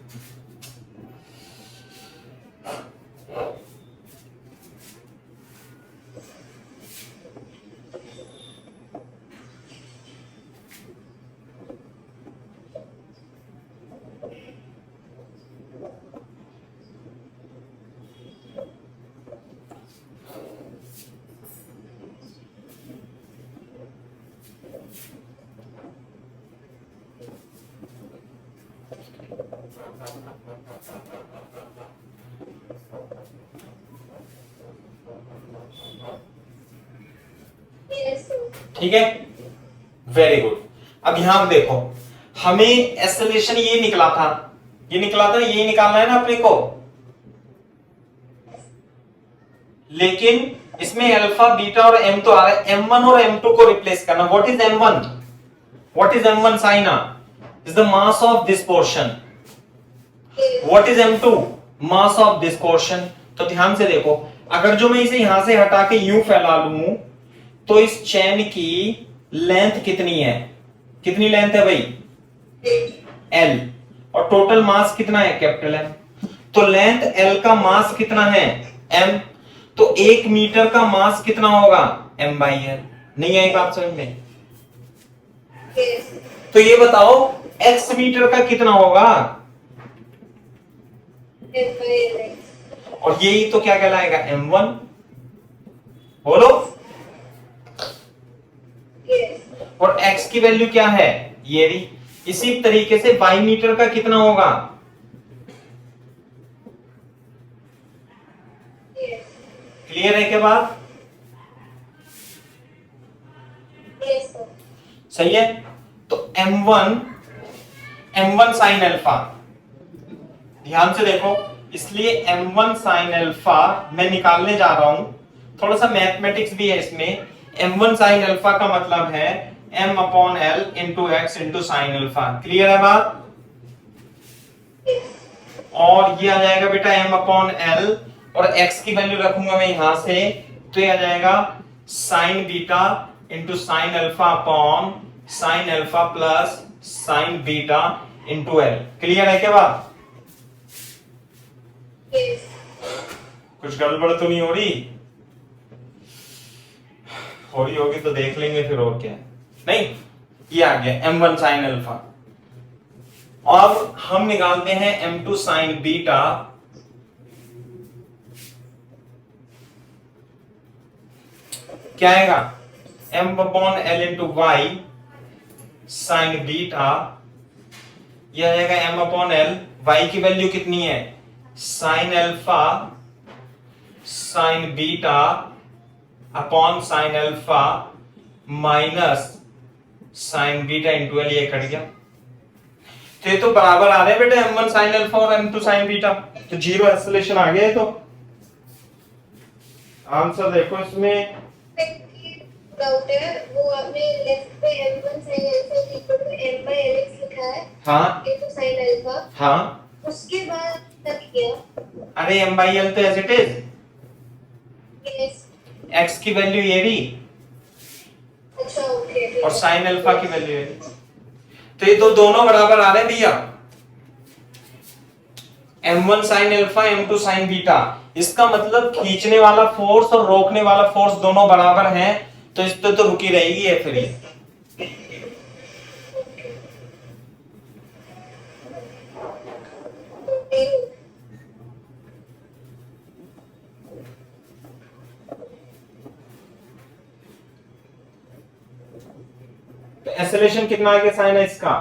S1: यस
S2: ठीक है, वेरी गुड। अब यहां देखो, हमें एक्सेलरेशन ये निकला था, ये निकला था, ये निकालना है ना अपने को, लेकिन इसमें अल्फा बीटा और m तो आ रहा है, m1 और m2 को रिप्लेस करना। What is m1? What is m1 Saina? Is the mass of this portion. What is m2? Mass of this portion. तो ध्यान से देखो, अगर जो मैं इसे यहां से हटा के यूं फैला लूं, तो इस चेन की लेंथ कितनी है? कितनी लेंथ है भाई? L। और टोटल मास कितना है? Capital M। तो लेंथ L का मास कितना है? M। तो 1 मीटर का मास कितना होगा? M by L। नहीं आई बात समझ में?
S1: यस
S2: तो ये बताओ x मीटर का कितना होगा? और यही तो क्या कहलाएगा? M1। बोलो। और x की वैल्यू क्या है? ये भी। इसी तरीके से y मीटर का कितना होगा? क्लियर है क्या बात? सही है। तो m1 साइन अल्फा, ध्यान से देखो, इसलिए m1 साइन अल्फा मैं निकालने जा रहा हूं। थोड़ा सा मैथमेटिक्स भी है इसमें। m1 साइन अल्फा का मतलब है m upon l into x into sine alpha. Clear है बात? और ये आ जाएगा बेटा m अपॉन l, और x की वैल्यू रखूंगा मैं यहां से, तो ये आ जाएगा sign beta into sine alpha upon sine alpha plus sign beta into l। Clear है क्या बात? कुछ गड़बड़ तो नहीं हो रही? हो रही होगी तो देख लेंगे फिर, और क्या है। नहीं, ये आ गया m1 साइन अल्फा। अब हम निकालते हैं m2 साइन बीटा। क्या आएगा? m upon l into Y sine beta, यह आ जाएगा m अपॉन l, y की वैल्यू कितनी है sine alpha sine beta upon sine alpha minus sine beta into L, ये कट गया। तो ये तो बराबर आ रहे हैं बेटे m1 साइन अल्फा और m2 साइन बीटा, तो जीरो एक्सेलेरेशन आ गया है। तो आंसर देखो इसमें,
S1: डाउट है वो आपने लेफ्ट पे m1 sin alpha equal to m by lx लिखा है,
S2: हाँ
S1: ये तो sin अल्फा,
S2: हाँ,
S1: उसके बाद क्या किया?
S2: अरे m by l तो as it is,
S1: yes,
S2: x की वैल्यू ये भी
S1: अच्छा ओके,
S2: और साइन अल्फा की वैल्यू ये, तो ये तो दोनों बराबर आ रहे हैं भैया, m1 sine alpha m2 sign beta. इसका मतलब खींचने वाला फोर्स और रोकने वाला फोर्स दोनों बराबर हैं, तो इस पे तो रुकी रहेगी है फिर ये। तो एक्सेलरेशन कितना आ गया साइन एक्स का,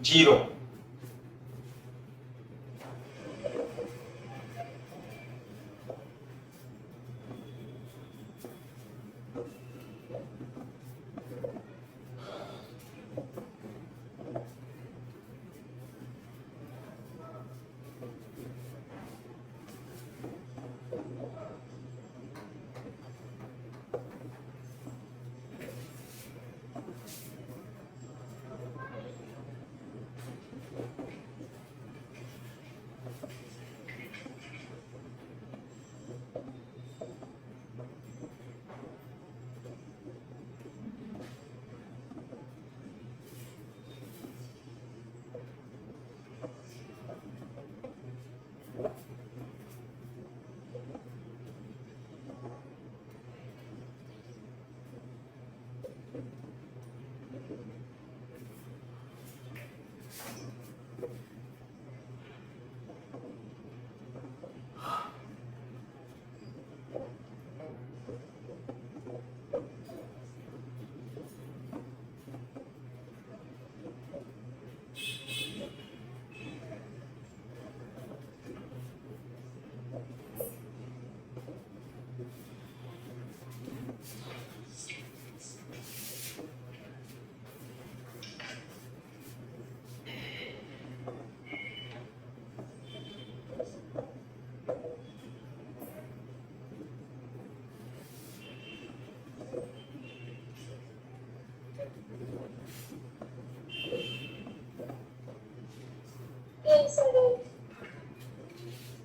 S2: जीरो।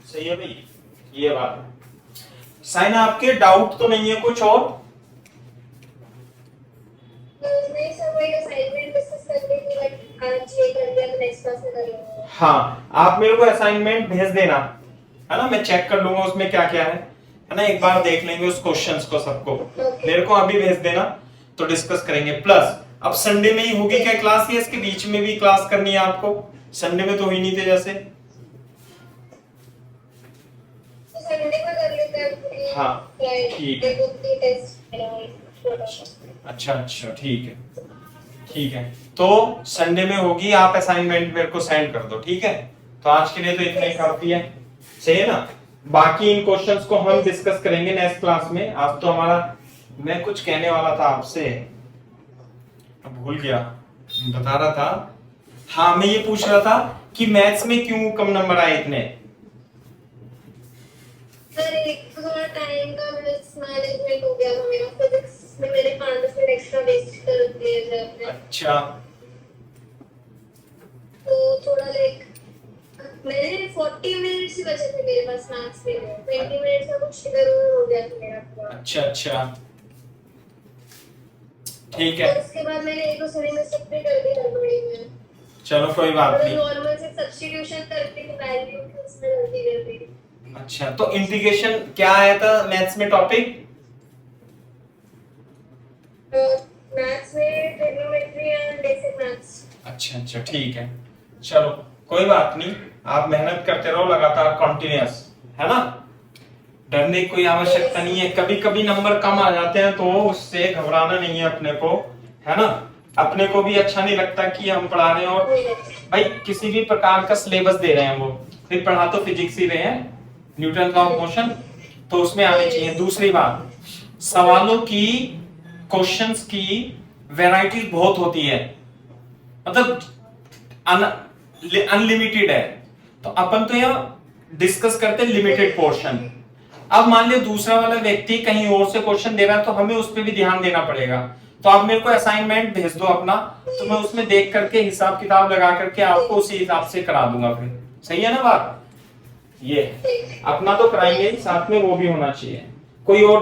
S2: सही है भाई, ये बात है। साइन आपके डाउट तो नहीं है कुछ और?
S1: नहीं सर, वही असाइनमेंट डिस्कस करनी थी, बट आज ये कर दिया तो नेक्स्ट क्लास में कर लूंगा।
S2: हाँ, आप मेरे को असाइनमेंट भेज देना, है ना, मैं चेक कर लूंगा उसमें क्या क्या है ना, एक बार देख लेंगे उस क्वेश्चंस को सबको। मेरे को अभी भेज देना तो डिस्कस करेंगे। प्लस अब संडे में ही होगी क्या क्लास, या इसके बीच में भी क्लास करनी है आपको? संडे में तो हुई नहीं थे जैसे।
S1: तो संडे को कर लेते हैं।
S2: हाँ ठीक है,
S1: टेस्ट।
S2: अच्छा अच्छा ठीक है, ठीक है, तो संडे में होगी, आप असाइनमेंट मेरे को सेंड कर दो, ठीक है। तो आज के लिए तो इतना ही काफी है, सही है ना। बाकी इन क्वेश्चंस को हम डिस्कस करेंगे नेक्स्ट क्लास में। आज तो हमारा, मैं कुछ कहने वाला था आपसे, भूल गया, बता रहा था, हाँ मैं ये पूछ रहा था कि मैथ्स में क्यों कम नंबर आए इतने?
S1: सर एक तो थोड़ा टाइम का मिसमैनेजमेंट हो गया था मेरा, फिजिक्स में मैंने 5 मिनट एक्स्ट्रा वेस्ट कर दिए थे अपने।
S2: अच्छा,
S1: तो थोड़ा लाइक मैंने 40 मिनट्स ही बचे थे मेरे पास मैथ्स के लिए, 20 मिनट्स का कुछ इधर हो गया था मेरा पूरा।
S2: अच्छा अच्छा ठीक है,
S1: और उसके बाद मैंने एक दो सही मिस्टेक भी कर दी हड़बड़ी में।
S2: चलो कोई बात
S1: और
S2: नहीं।
S1: नॉर्मल से सब्स्टिट्यूशन करती थी, वैल्यू की उसमें गलती कर दी।
S2: अच्छा, तो इंटीग्रेशन क्या आया था मैथ्स में टॉपिक?
S1: मैथ्स में ट्रिग्नोमेट्री एंड बेसिक मैथ्स।
S2: अच्छा अच्छा ठीक है, चलो कोई बात नहीं, आप मेहनत करते रहो लगातार, कंटिन्यूअस, है ना। डरने की कोई आवश्यकता नहीं है। कभी कभी नंबर कम आ जाते हैं तो उससे घबराना नहीं है अपने को, है ना। अपने को भी अच्छा नहीं लगता कि हम पढ़ा रहे हैं और भाई किसी भी प्रकार का सिलेबस दे रहे हैं, वो फिर पढ़ा तो फिजिक्स ही रहे हैं, न्यूटन लॉ ऑफ मोशन, तो उसमें आने चाहिए। दूसरी बात, सवालों की, क्वेश्चंस की वैरायटी बहुत होती है, मतलब अनलिमिटेड है। तो अपन तो यह डिस्कस करते हैं लिमिटेड पोर्शन। अब मान लिया दूसरा वाला व्यक्ति कहीं और से क्वेश्चन दे रहा है तो हमें उस पर भी ध्यान देना पड़ेगा। तो आप मेरे को असाइनमेंट भेज दो अपना, तो मैं उसमें देख करके हिसाब किताब लगा करके आपको उसी हिसाब से करा दूंगा फिर। सही है ना बात? ये अपना तो कराएंगे ही, साथ में वो भी होना चाहिए। कोई और